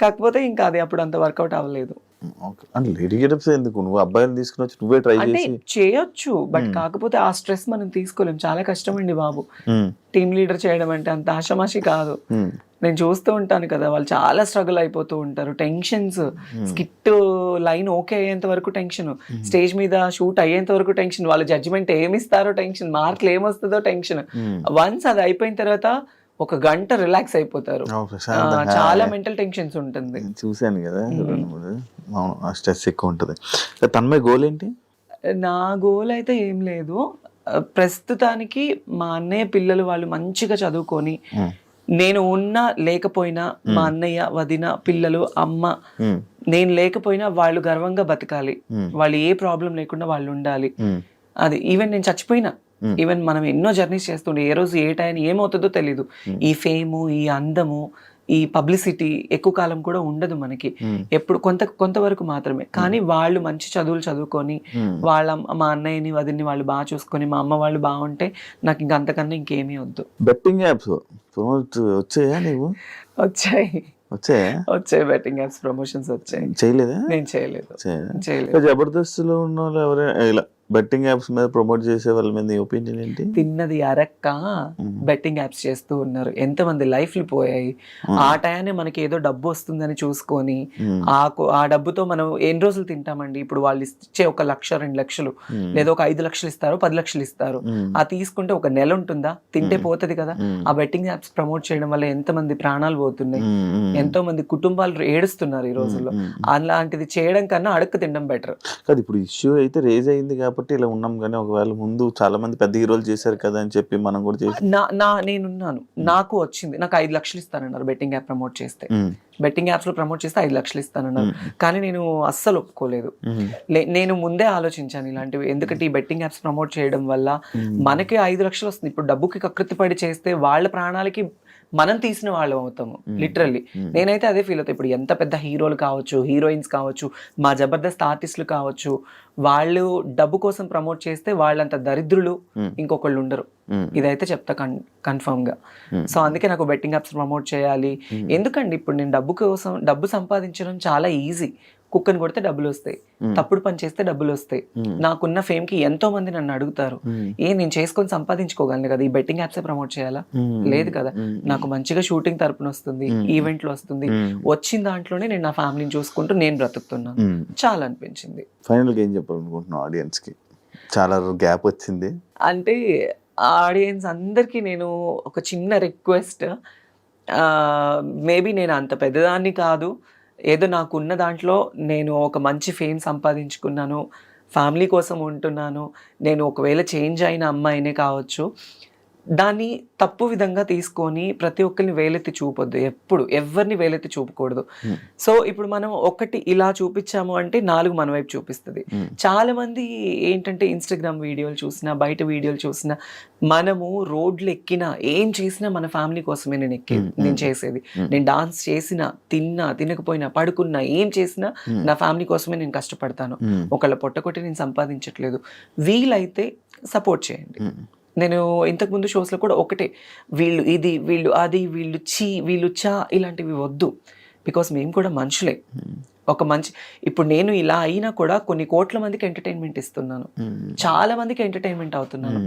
కాకపోతే ఇంకా అది అప్పుడు అంత వర్కౌట్ అవ్వలేదు. అంటే చేయొచ్చు, బట్ కాకపోతే ఆ స్ట్రెస్ మనం తీసుకోలేం. చాలా కష్టం అండి బాబు టీమ్ లీడర్ చేయడం అంటే. అంత ఆషమాషి కాదు. నేను చూస్తూ ఉంటాను కదా, వాళ్ళు చాలా స్ట్రగుల్ అయిపోతూ ఉంటారు. టెన్షన్స్, స్కిట్ లైన్ ఓకే అయ్యేంత వరకు టెన్షన్, స్టేజ్ మీద షూట్ అయ్యేంత వరకు టెన్షన్, వాళ్ళ జడ్జిమెంట్ ఏమిస్తారో టెన్షన్, మార్కులు ఏమొస్తుందో టెన్షన్. వన్స్ అది అయిపోయిన తర్వాత ఒక గంట రిలాక్స్ అయిపోతారు. చాలా మెంటల్ టెన్షన్స్ ఉంటుంది.
చూసాను కదా, స్ట్రెస్ ఎక్కువ ఉంటుంది. తన్మయ్ గోల్ ఏంటి?
నా గోల్ అయితే ఏం లేదు ప్రస్తుతానికి. మా అన్నయ్య పిల్లలు వాళ్ళు మంచిగా చదువుకొని, నేను ఉన్నా లేకపోయినా మా అన్నయ్య, వదిన, పిల్లలు, అమ్మ, నేను లేకపోయినా వాళ్ళు గర్వంగా బతకాలి. వాళ్ళు ఏ ప్రాబ్లం లేకుండా వాళ్ళు ఉండాలి. అది ఈవెన్ నేను చచ్చిపోయినా, ఈవెన్ మనం ఎన్నో జర్నీస్ చేస్తుండే, ఏ రోజు ఏ టైం ఏమవుతుందో తెలీదు. ఈ ఫేము, ఈ అందము, ఈ పబ్లిసిటీ ఎక్కువ కాలం కూడా ఉండదు మనకి. ఎప్పుడు కొంతవరకు మాత్రమే. కానీ వాళ్ళు మంచి చదువులు చదువుకొని, మా అన్నయ్యని, వదిన్ని వాళ్ళు బాగా చూసుకొని, మా అమ్మ వాళ్ళు బాగుంటే నాకు ఇంక అంతకన్నా ఇంకేమీ వద్దు.
బెట్టింగ్ యాప్స్ వచ్చాయా? నీవు
వచ్చాయి బెట్టింగ్ యాప్స్ ప్రమోషన్స్ వచ్చాయి.
చేయలేదా?
నేను చేయలేదు.
జబర్దస్త్ లో ఉన్న వాళ్ళు ఎవరైనా ఇలా బెట్టింగ్ యాప్స్ మీద ప్రమోట్ చేసే వాళ్ళ మీద ఒపీనియన్ ఏంటి?
తిన్నది అరక్క బెట్టింగ్ యాప్స్ చేస్తూ ఉన్నారు. ఎంతమంది లైఫ్లు పోయాయి. ఆ టయాన్ని మనకి ఏదో డబ్బు వస్తుందని చూసుకొని ఆ డబ్బుతో మనం ఎన్ని రోజులు తింటామండి? ఇప్పుడు వాళ్ళు ఇచ్చే 1 లక్ష 2 లక్షలు లేదా ఒక 5 లక్షలు ఇస్తారు, 10 లక్షలు ఇస్తారు. ఆ తీసుకుంటే ఒక నెల ఉంటుందా? తింటే పోతుంది కదా. ఆ బెట్టింగ్ యాప్స్ ప్రమోట్ చేయడం వల్ల ఎంతమంది ప్రాణాలు పోతున్నాయి, ఎంతో మంది కుటుంబాలు ఏడుస్తున్నారు ఈ రోజుల్లో. అలాంటిది చేయడం కన్నా అడుక్కు తినడం బెటర్.
కాదు, ఇప్పుడు ఇష్యూ అయితే రేజ్ అయింది కాబట్టి ఇలా ఉన్నాం, కానీ ఒకవేళ ముందు చాలా మంది పెద్ద హీరోలు చేశారు కదా అని చెప్పి మనం కూడా చేసి
నేనున్నాను, నాకు వచ్చింది. నాకు 5 లక్షలు ఇస్తానన్నారు బెట్టింగ్ యాప్ ప్రమోట్ చేస్తే. బెట్టింగ్ యాప్స్ లో ప్రమోట్ చేస్తే 5 లక్షలు ఇస్తానన్నారు. కానీ నేను అస్సలు ఒప్పుకోలేదు. నేను ముందే ఆలోచించాను ఇలాంటివి. ఎందుకంటే ఈ బెట్టింగ్ యాప్స్ ప్రమోట్ చేయడం వల్ల మనకి 5 లక్షలు వస్తుంది. ఇప్పుడు డబ్బుకి కకృతి పడి చేస్తే వాళ్ళ ప్రాణాలకి మనం తీసిన వాళ్ళం అవుతాము లిటరల్లీ. నేనైతే అదే ఫీల్ అవుతాను. ఇప్పుడు ఎంత పెద్ద హీరోలు కావచ్చు, హీరోయిన్స్ కావచ్చు, మా జబర్దస్త్ ఆర్టిస్టులు కావచ్చు, వాళ్ళు డబ్బు కోసం ప్రమోట్ చేస్తే వాళ్ళంత దరిద్రులు ఇంకొకళ్ళు ఉండరు. ఇదైతే చెప్తా కన్ఫర్మ్ గా. సో అందుకే నాకు బెట్టింగ్ యాప్స్ ప్రమోట్ చేయాలి. ఎందుకండి ఇప్పుడు నేను డబ్బు సంపాదించడం చాలా ఈజీ. కుక్కని కొడితే డబ్బులు వస్తాయి, తప్పుడు పని చేస్తే డబ్బులు వస్తాయి. నాకున్న ఫేమ్ కి ఎంతో మంది నన్ను అడుగుతారు, నేను చేసుకొని సంపాదించుకోగలను కదా, ఈ బెట్టింగ్ యాప్సే ప్రమోట్ చేయాలా? లేదు కదా. నాకు మంచిగా షూటింగ్ తరపున వస్తుంది, ఈవెంట్లు వస్తుంది. వచ్చిన దాంట్లోనే నేను నా ఫ్యామిలీని చూసుకుంటూ నేను బ్రతుకుతున్నాను. చాలా అనిపించింది.
ఫైనల్ గా ఏం చెప్పాలనుకుంటున్నాను ఆడియన్స్ కి? చాలా గ్యాప్ వచ్చింది
అంటే ఆడియన్స్ అందరికీ నేను ఒక చిన్న రిక్వెస్ట్. మేబీ నేను అంత పెద్దదాన్ని కాదు, ఏదో నాకున్న దాంట్లో నేను ఒక మంచి ఫేమ్ సంపాదించుకున్నాను, ఫ్యామిలీ కోసం ఉంటున్నాను. నేను ఒకవేళ చేంజ్ అయిన అమ్మాయినే కావచ్చు, దాన్ని తప్పు విధంగా తీసుకొని ప్రతి ఒక్కరిని వేలెత్తి చూపొద్దు. ఎప్పుడు ఎవరిని వేలెత్తి చూపకూడదు. సో ఇప్పుడు మనం ఒకటి ఇలా చూపించాము అంటే 4 మన వైపు చూపిస్తుంది. చాలా మంది ఏంటంటే ఇన్స్టాగ్రామ్ వీడియోలు చూసినా, బయట వీడియోలు చూసినా, మనము రోడ్లు ఎక్కినా, ఏం చేసినా మన ఫ్యామిలీ కోసమే నేను చేసేది. నేను డాన్స్ చేసినా, తిన్నా, తినకపోయినా, పడుకున్నా, ఏం చేసినా నా ఫ్యామిలీ కోసమే నేను కష్టపడతాను. ఒకళ్ళ పొట్టకొట్టి నేను సంపాదించట్లేదు. వీలైతే సపోర్ట్ చేయండి. నేను ఇంతకుముందు షోస్లో కూడా ఒకటే, వీళ్ళు ఇది, వీళ్ళు అది, వీళ్ళు చా ఇలాంటివి వద్దు. బికాస్ మేము కూడా మనుషులే. ఒక మంచి ఇప్పుడు నేను ఇలా అయినా కూడా కొన్ని కోట్ల మందికి ఎంటర్టైన్మెంట్ ఇస్తున్నాను, చాలా మందికి ఎంటర్టైన్మెంట్ అవుతున్నాను.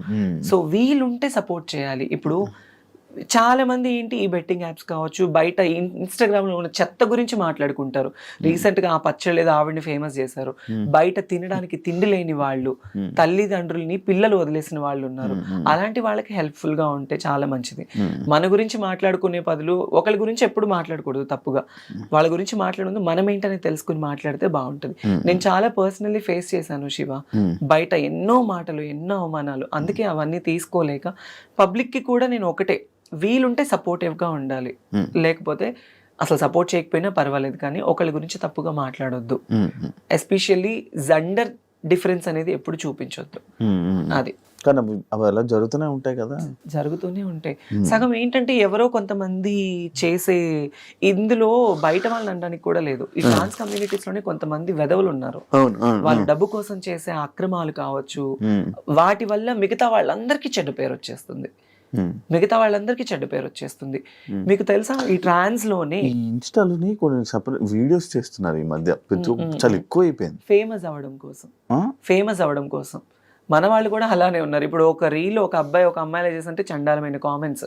సో వీలుంటే సపోర్ట్ చేయాలి. ఇప్పుడు చాలా మంది ఏంటి, ఈ బెట్టింగ్ యాప్స్ కావచ్చు, బయట ఇన్స్టాగ్రామ్లో ఉన్న చెత్త గురించి మాట్లాడుకుంటారు. రీసెంట్గా ఆ పచ్చళ్ళేదో ఆవిడని ఫేమస్ చేశారు. బయట తినడానికి తిండి లేని వాళ్ళు, తల్లిదండ్రుల్ని పిల్లలు వదిలేసిన వాళ్ళు ఉన్నారు. అలాంటి వాళ్ళకి హెల్ప్ఫుల్గా ఉంటే చాలా మంచిది. మన గురించి మాట్లాడుకునే బదులు ఒకరి గురించి ఎప్పుడు మాట్లాడకూడదు తప్పుగా. వాళ్ళ గురించి మాట్లాడదు, మనం ఏంటనే తెలుసుకుని మాట్లాడితే బాగుంటుంది. నేను చాలా పర్సనల్లీ ఫేస్ చేశాను శివ. బయట ఎన్నో మాటలు, ఎన్నో అవమానాలు. అందుకే అవన్నీ తీసుకోలేక పబ్లిక్కి కూడా నేను ఒకటే, వీలుంటే సపోర్టివ్గా ఉండాలి. లేకపోతే అసలు సపోర్ట్ చేయకపోయినా పర్వాలేదు, కానీ ఒకళ్ళ గురించి తప్పుగా మాట్లాడొద్దు. ఎస్పెషల్లీ జెండర్ డిఫరెన్స్ అనేది ఎప్పుడు చూపించొద్దు. అది
కానీ అవి అలా జరుగుతూనే ఉంటాయి కదా, జరుగుతూనే
ఉంటాయి. సగం ఏంటంటే ఎవరో కొంతమంది చేసే, ఇందులో బయట వాళ్ళని అనడానికి కూడా లేదు. ఈ ట్రాన్స్ కమ్యూనిటీస్ లోనే కొంతమంది వెధవులు ఉన్నారు. వాళ్ళు డబ్బు కోసం చేసే అక్రమాలు కావచ్చు, వాటి వల్ల మిగతా వాళ్ళందరికీ చెడ్డ పేరు వచ్చేస్తుంది. మీకు తెలుసా ఈ ట్రాన్స్ లోనే
ఇన్స్టాలోని కొన్ని సెపరేట్ వీడియోస్ చేస్తున్నారు ఈ మధ్య, చాలా ఎక్కువ అయిపోయింది
ఫేమస్ అవ్వడం కోసం. మన వాళ్ళు కూడా అలానే ఉన్నారు. ఇప్పుడు ఒక రీల్ ఒక అబ్బాయి ఒక అమ్మాయిలా చేస్తుంటే చండాలమైన కామెంట్స్,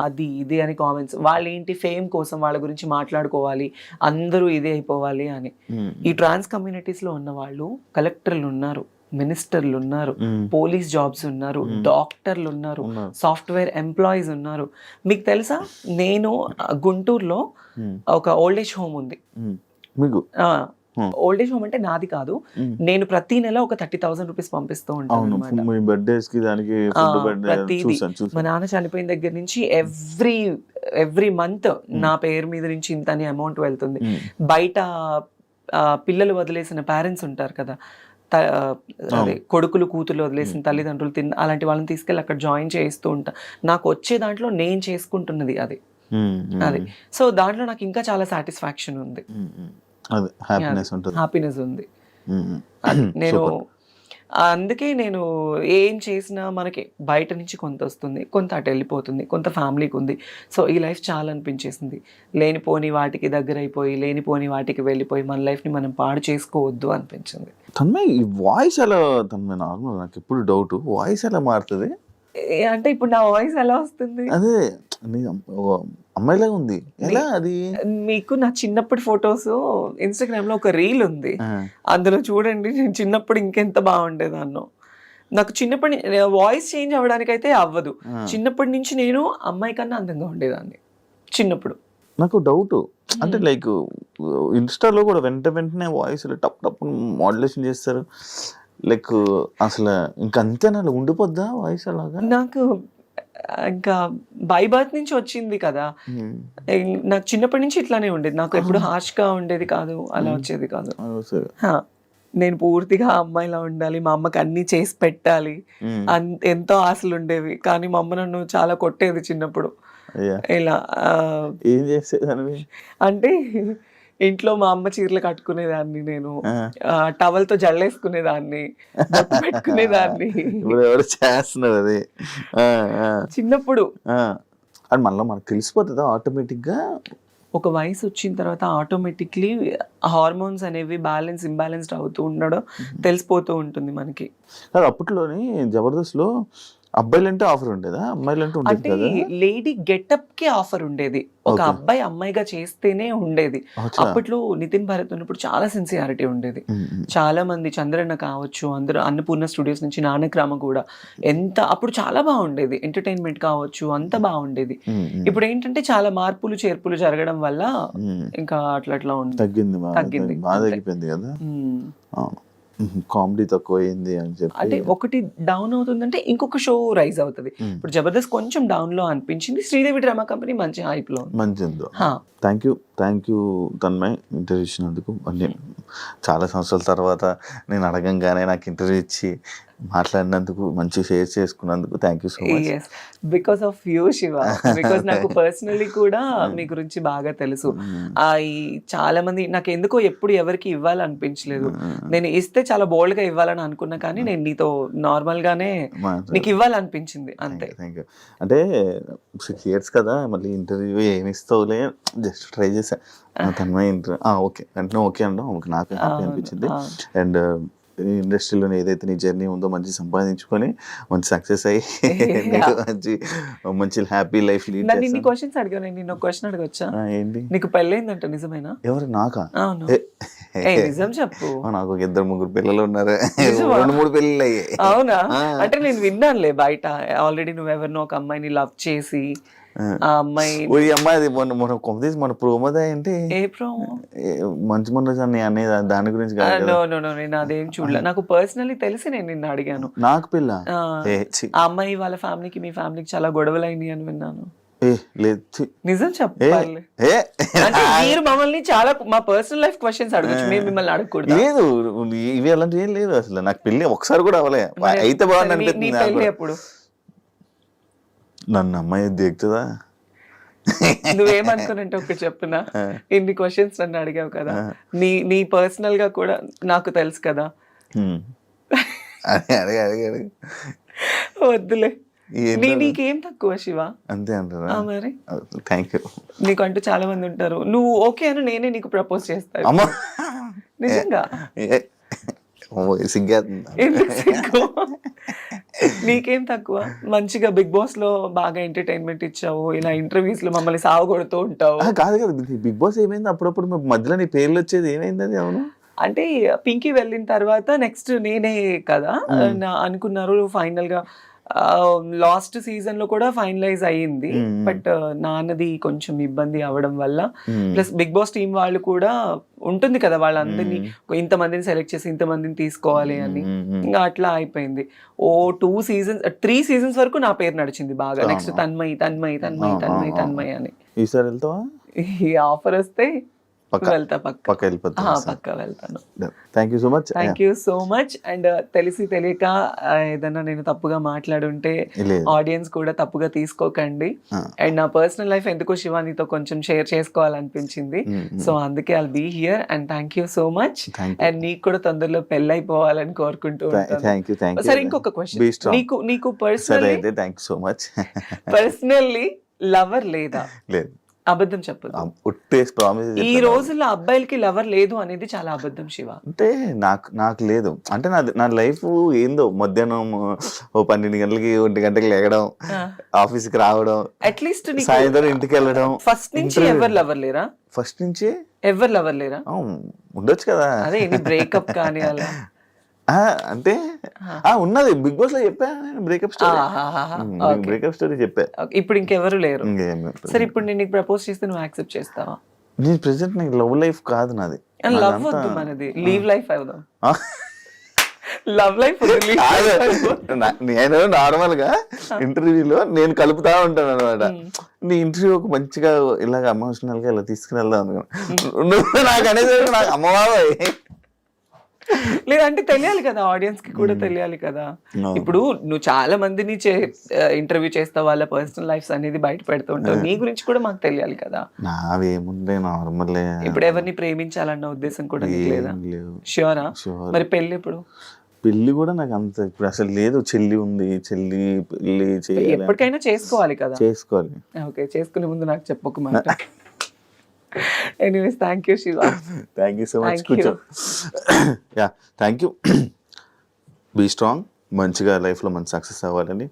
అది ఇది అని కామెంట్స్. వాళ్ళు ఏంటి, ఫేమ్ కోసం వాళ్ళ గురించి మాట్లాడుకోవాలి, అందరూ ఇదే అయిపోవాలి అని. ఈ ట్రాన్స్ కమ్యూనిటీస్ లో ఉన్న వాళ్ళు కలెక్టర్లు ఉన్నారు, మినిస్టర్లు ఉన్నారు, పోలీస్ జాబ్స్ ఉన్నారు, డాక్టర్లు ఉన్నారు, సాఫ్ట్వేర్ ఎంప్లాయీస్ ఉన్నారు. మీకు తెలుసా, నేను గుంటూరులో ఒక ఓల్డ్ ఏజ్ హోమ్ ఉంది. ఓల్డ్ ఏజ్ హోమ్ అంటే నాది కాదు, నేను ప్రతి నెల ఒక 30,000 రూపీస్ పంపిస్తూ ఉంటాను. మా నాన్న చనిపోయిన దగ్గర నుంచి ఎవ్రీ మంత్ నా పేరు మీద నుంచి ఇంతని అమౌంట్ వెళ్తుంది. బయట పిల్లలు వదిలేసిన పేరెంట్స్ ఉంటారు కదా, అదే కొడుకులు కూతుర్లు వదిలేసిన తల్లిదండ్రులు అలాంటి వాళ్ళని తీసుకెళ్ళి అక్కడ జాయిన్ చేయిస్తూ ఉంటా. నాకు వచ్చే దాంట్లో నేను చేసుకుంటున్నది అది. సో దాంట్లో నాకు ఇంకా చాలా సాటిస్ఫాక్షన్ ఉంది, హ్యాపీనెస్ ఉంది. నేను అందుకే నేను ఏం చేసినా మనకి బయట నుంచి కొంత వస్తుంది, కొంత అటు వెళ్ళిపోతుంది, కొంత ఫ్యామిలీకి ఉంది. సో ఈ లైఫ్ చాలా అనిపించేసింది. లేనిపోని వాటికి దగ్గర అయిపోయి, లేనిపోని వాటికి వెళ్ళిపోయి మన లైఫ్ని మనం పాడు చేసుకోవద్దు అనిపించింది.
తన్మయ్ ఈ వాయిస్ ఎలా తన్మయ్ నార్మల్ నాకు ఎప్పుడు డౌట్ వాయిస్ ఎలా మారుతుంది
అంటే ఇప్పుడు నా వాయిస్ ఎలా వస్తుంది?
అదే నీ అమ్మాయిలాగా ఉంది ఎలా అది
మీకు నా చిన్నప్పటి ఫొటోస్ ఇన్స్టాగ్రామ్ లో ఒక రీల్ ఉంది, అందులో చూడండి నేను చిన్నప్పుడు ఇంకెంత బాగుండేదాన్నో. నాకు చిన్నప్పటి వాయిస్ చేంజ్ అవ్వడానికి అయితే అవ్వదు. చిన్నప్పటి నుంచి నేను అమ్మాయి కన్నా అందంగా ఉండేదాన్ని చిన్నప్పుడు.
నాకు డౌట్ అంటే లైక్ ఇన్స్టాలో కూడా వెంటనే వాయిస్ టప్ టప్ మాడ్యులేషన్ చేస్తారు లైక్ అసలు ఇంకా అంతేనా అలా ఉండిపోద్దా వాయిస్ అలాగా?
నాకు ఇంకా బై బర్త్ నుంచి వచ్చింది కదా, నాకు చిన్నప్పటి నుంచి ఇట్లానే ఉండేది. నాకు ఎప్పుడు హార్ష్ గా ఉండేది కాదు, అలా వచ్చేది కాదు. నేను పూర్తిగా అమ్మాయిలా ఉండాలి, మా అమ్మకి అన్ని చేసి పెట్టాలి, ఎంతో ఆశలు ఉండేవి. కానీ మా అమ్మ నన్ను చాలా కొట్టేది చిన్నప్పుడు. ఇలా
ఏం చేసేదాన్ని
అంటే ఇంట్లో మా అమ్మ చీరలు కట్టుకునేదాన్ని, నేను టవల్తో జల్లేసుకునేదాన్ని, బొట్టు పెట్టుకునేదాన్ని.
ఎవరు చేస్తున్నారు అది
చిన్నప్పుడు.
అది మళ్ళీ మనకు తెలిసిపోతుందా ఆటోమేటిక్ గా?
ఒక వయసు వచ్చిన తర్వాత ఆటోమేటిక్లీ హార్మోన్స్ అనేవి ఇంబ్యాలెన్స్డ్ అవుతూ ఉండడం తెలిసిపోతూ ఉంటుంది మనకి.
కాదు అప్పట్లోని జబర్దస్త్ లో అబ్బాయిలంటే ఆఫర్ ఉండేదా అమ్మాయిలంటే ఉండేది
అంటే
కదా?
లేడీ గెటప్ కి ఆఫర్ ఉండేది, ఒక అబ్బాయి అమ్మాయిగా చేస్తేనే ఉండేది. అప్పట్లో నితిన్ భరత్ ఉన్నప్పుడు చాలా సిన్సియారిటీ ఉండేది. చాలా మంది చంద్రన్న కావచ్చు, అందరూ అన్నపూర్ణ స్టూడియోస్ నుంచి నానక్రామ కూడా ఎంత అప్పుడు చాలా బాగుండేది. ఎంటర్టైన్మెంట్ కావచ్చు అంత బాగుండేది. ఇప్పుడు ఏంటంటే చాలా మార్పులు చేర్పులు జరగడం వల్ల ఇంకా అట్లా
తగ్గింది బాగా తగ్గిపోయింది కదా. కామెడీ తక్కువ అయింది అని చెప్పి
అంటే ఒకటి డౌన్ అవుతుందంటే ఇంకొక షో రైజ్ అవుతుంది. ఇప్పుడు జబర్దస్త్ కొంచెం డౌన్ లో అనిపించింది, శ్రీదేవి డ్రామా కంపెనీ మంచి హైప్ లో
మంచిది. థ్యాంక్ యూ తన్మయ్ ఇంటర్వ్యూ ఇచ్చినందుకు. అన్నీ చాలా సంవత్సరాల తర్వాత నేను అడగంగానే నాకు ఇంటర్వ్యూ ఇచ్చి మాట్లాడినందుకు, మంచి షేర్ చేసుకున్నందుకు thank you so much.
Because of you Shiva, because నాకు పర్సనలీ కూడా మీ గురించి బాగా తెలుసు. ఈ చాలా మంది నాకు ఎందుకో ఎప్పుడు ఎవరికి ఇవ్వాలనిపించలేదు. నేను ఇస్తే చాలా బోల్డ్ గా ఇవ్వాలని అనుకున్నా, కానీ నేను నీతో నార్మల్ గానే నీకు ఇవ్వాలనిపించింది అంతే.
Thank you. అంటే 6 years కదా, మళ్ళీ ఇంటర్వ్యూ ఏమి ఇస్తావులే జస్ట్ ట్రై చేసా. తన్మయ్ ఇంటర్వ్యూ ఓకే అంటే ఓకే అంటాం, నాకు హ్యాపీ అనిపించింది. అండ్ ఇండస్ట్రీలో ఏదైతే నీ జర్నీ ఉందో మంచి సంపాదించుకొని మంచి సక్సెస్ అయ్యి మంచి హ్యాపీ లైఫ్ లీడ్ చేస్తాను.
ఇన్ని క్వశ్చన్స్ అడిగాను, నేను ఒక క్వశ్చన్ అడగొచ్చా?
ఏంటి?
నీకు పెళ్ళైందంట నిజమేనా?
ఎవరు? నాకా?
అవును నిజం చెప్పు.
నాకు 2-3 పిల్లలు ఉన్నారు, 2-3 పెళ్ళిళ్ళు అయ్యాయి.
అవునా? అంటే నేను విన్నానులే బయట ఆల్రెడీ నువ్వు ఎవరినో ఒక అమ్మాయిని లవ్ చేసి ఆ అమ్మాయి
మన ప్రోమోదా ఏంటి?
ఏ ప్రోమో?
మంచి మొన్న అనే దాని గురించి
నేను అదేం చూడలే. నాకు పర్సనలీ తెలిసి నేను నిన్ను అడిగాను.
నాకు పిల్ల
ఆ అమ్మాయి వాళ్ళ ఫ్యామిలీకి మీ ఫ్యామిలీకి చాలా గొడవలు అయినాయి అని విన్నాను.
లేదు
నిజం చెప్పాలి. అంటే మీరు మమ్మల్ని చాలా మా పర్సనల్ లైఫ్ క్వశ్చన్స్ అడగచ్చు, మేము మిమ్మల్ని అడగకూడదు.
లేదు ఇవి అలాంటివి ఏం లేదు అసలు. నాకు పెళ్లి ఒకసారి కూడా అవ్వలే, అయితే బాగుంది అనిపిస్తుంది.
ఎప్పుడు
నన్ను అమ్మాయి దిగుతుందా?
నువ్వేమనుకున్నట్టు ఒకటి చెప్పునా, ఇన్ని క్వశ్చన్స్ నన్ను అడిగావు కదా, నీ పర్సనల్ గా కూడా నాకు తెలుసు కదా. వద్దులే, నీకేం తక్కువ శివ?
అంతే అంటారా?
మరి
థ్యాంక్ యూ.
నీకంటూ చాలా మంది ఉంటారు, నువ్వు ఓకే అని నేనే నీకు ప్రపోజ్ చేస్తాను. నిజంగా నీకేం తక్కువ? మంచిగా బిగ్ బాస్ లో బాగా ఎంటర్టైన్మెంట్ ఇచ్చావు, ఇలా ఇంటర్వ్యూస్ లో మమ్మల్ని సావగొడుతూ ఉంటావు.
కాదు కదా, బిగ్ బాస్ ఏమైంది? అప్పుడప్పుడు మధ్యలో నీ పేర్లు వచ్చేది ఏమైంది అది? అవును
అంటే పింకీ వెళ్ళిన తర్వాత నెక్స్ట్ నేనే కదా అనుకున్నారు. ఫైనల్ గా లాస్ట్ సీజన్ లో కూడా ఫైనలైజ్ అయ్యింది, బట్ నాన్నది కొంచెం ఇబ్బంది అవడం వల్ల, ప్లస్ బిగ్ బాస్ టీం వాళ్ళు కూడా ఉంటుంది కదా, వాళ్ళందరినీ ఇంతమందిని సెలెక్ట్ చేసి ఇంతమందిని తీసుకోవాలి అని, ఇంకా అట్లా అయిపోయింది. 3 seasons వరకు నా పేరు నడిచింది బాగా. నెక్స్ట్ తన్మయ్ తన్మయ్ తన్మయ్ తన్మయ్ తన్మయ్ అని.
ఈసారి వెళ్తావా?
ఈ ఆఫర్ వస్తే వెళ్తా పక్క
పక్క వెళ్ళిపోతాను.
పక్క వెళ్తాను.
Thank you so much.
Thank you so much. And తెలిసి తెలియక ఏదైనా నేను తప్పుగా మాట్లాడుంటే
లేదు.
ఆడియన్స్ కూడా తప్పుగా తీసుకోకండి. అండ్ నా పర్సనల్ లైఫ్ ఎందుకో శివానితో కొంచెం షేర్ చేసుకోవాలనిపించింది. సో అందుకే I'll be here. And thank you so much. And నీకు కూడా తొందరలో పెళ్ళి అయిపోవాలని కోరుకుంటూ ఉంటాను.
Thank you.
సరే, ఇంకొక క్వశ్చన్. నీకు personally
thank you so much.
Personally lover లేదా?
లేదు.
అబద్ధం చెప్పదు.
ప్రామిస్.
ఈ రోజుల్లో అబ్బాయిలకి లవర్ లేదు అనేది చాలా అబద్ధం శివ.
అంటే నాకు లేదు. అంటే నా లైఫ్ ఏందో, మధ్యాహ్నం 12 గంటలకి 1 గంటకి లేగడం, ఆఫీస్కి రావడం,
అట్లీస్ట్
సాయంత్రం ఇంటికి వెళ్ళడం.
ఫస్ట్ నుంచి ఎవరు లవర్ లేరా?
ఫస్ట్ నుంచి
ఎవరు లవర్ లేరా?
ఉండొచ్చు కదా.
అదే బ్రేకప్ కానీ అలా
అంటే ఉన్నది. బిగ్ బాస్ లో చెప్పా బ్రేకప్ స్టోరీ చెప్పా.
ఇప్పుడు ఇంకెవరు లేరు.
ఇంకేం లేదు.
సరే, ఇప్పుడు నేను నీకు ప్రపోజ్ చేస్తే నువ్వు యాక్సెప్ట్ చేస్తావా?
నేను ప్రెసెంట్ నాకు లవ్ లైఫ్ కాదు నాది.
లవ్ వద్దు, మనది లీవ్ లైఫ్ అవుదాం. లవ్ లైఫ్
నేను నార్మల్ గా ఇంటర్వ్యూలో నేను కలుపుతా ఉంటాను అనమాట. నీ ఇంటర్వ్యూకి మంచిగా ఇలాగ ఎమోషనల్ గా ఇలా తీసుకుని వెళ్దాం అనుకున్నా. నాకు అనేది నాకు అమ్మబాబాయ్
లేదంటే తెలియాలి కదా, ఆడియన్స్ కి కూడా తెలియాలి కదా. ఇప్పుడు నువ్వు చాలా మందిని ఇంటర్వ్యూ చేస్తావు, వాళ్ళ పర్సనల్ లైఫ్స్ అనేది బయట పెడుతూ ఉంటావు. నీ గురించి కూడా మాకు తెలియాలి కదా.
నావేముండే నార్మల్.
ఇప్పుడు ఎవరిని ప్రేమించాలన్న ఉద్దేశం కూడా నీకు లేదా? ష్యూరా? మరి పెళ్లి ఎప్పుడు?
పెళ్లి కూడా నాకు అంత ఇప్పుడు అసలు లేదు. చెల్లి ఉంది, చెల్లి పెళ్లి చేయాలి.
ఎప్పటికైనా చేసుకోవాలి కదా.
చేసుకోవాలి.
ఓకే, చేసుకునే ముందు నాకు చెప్పొక మాట. Anyways, thank you, Shiva.
Thank you so much. Kucho. Yeah, thank you. Be strong. మంచిగా లైఫ్లో మంచి సక్సెస్ అవ్వాలని,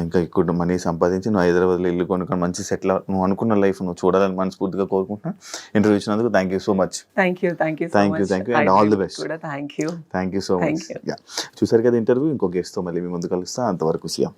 ఇంకా ఎక్కువ మనీ సంపాదించి నువ్వు హైదరాబాద్లో ఇల్లు కొనుక్కొని మంచి సెటిల్ నువ్వు అనుకున్న లైఫ్ నువ్వు చూడాలని మనస్ఫూర్తిగా కోరుకుంటున్నాను. ఇంటర్వ్యూ ఇచ్చినందుకు thank you so much.
Thank you
and all the best.
Thank you
so much. చూసారు కదా ఇంటర్వ్యూ. ఇంకో గెస్ట్తో మళ్ళీ మీ ముందు కలుస్తా. అంతవరకు సియా.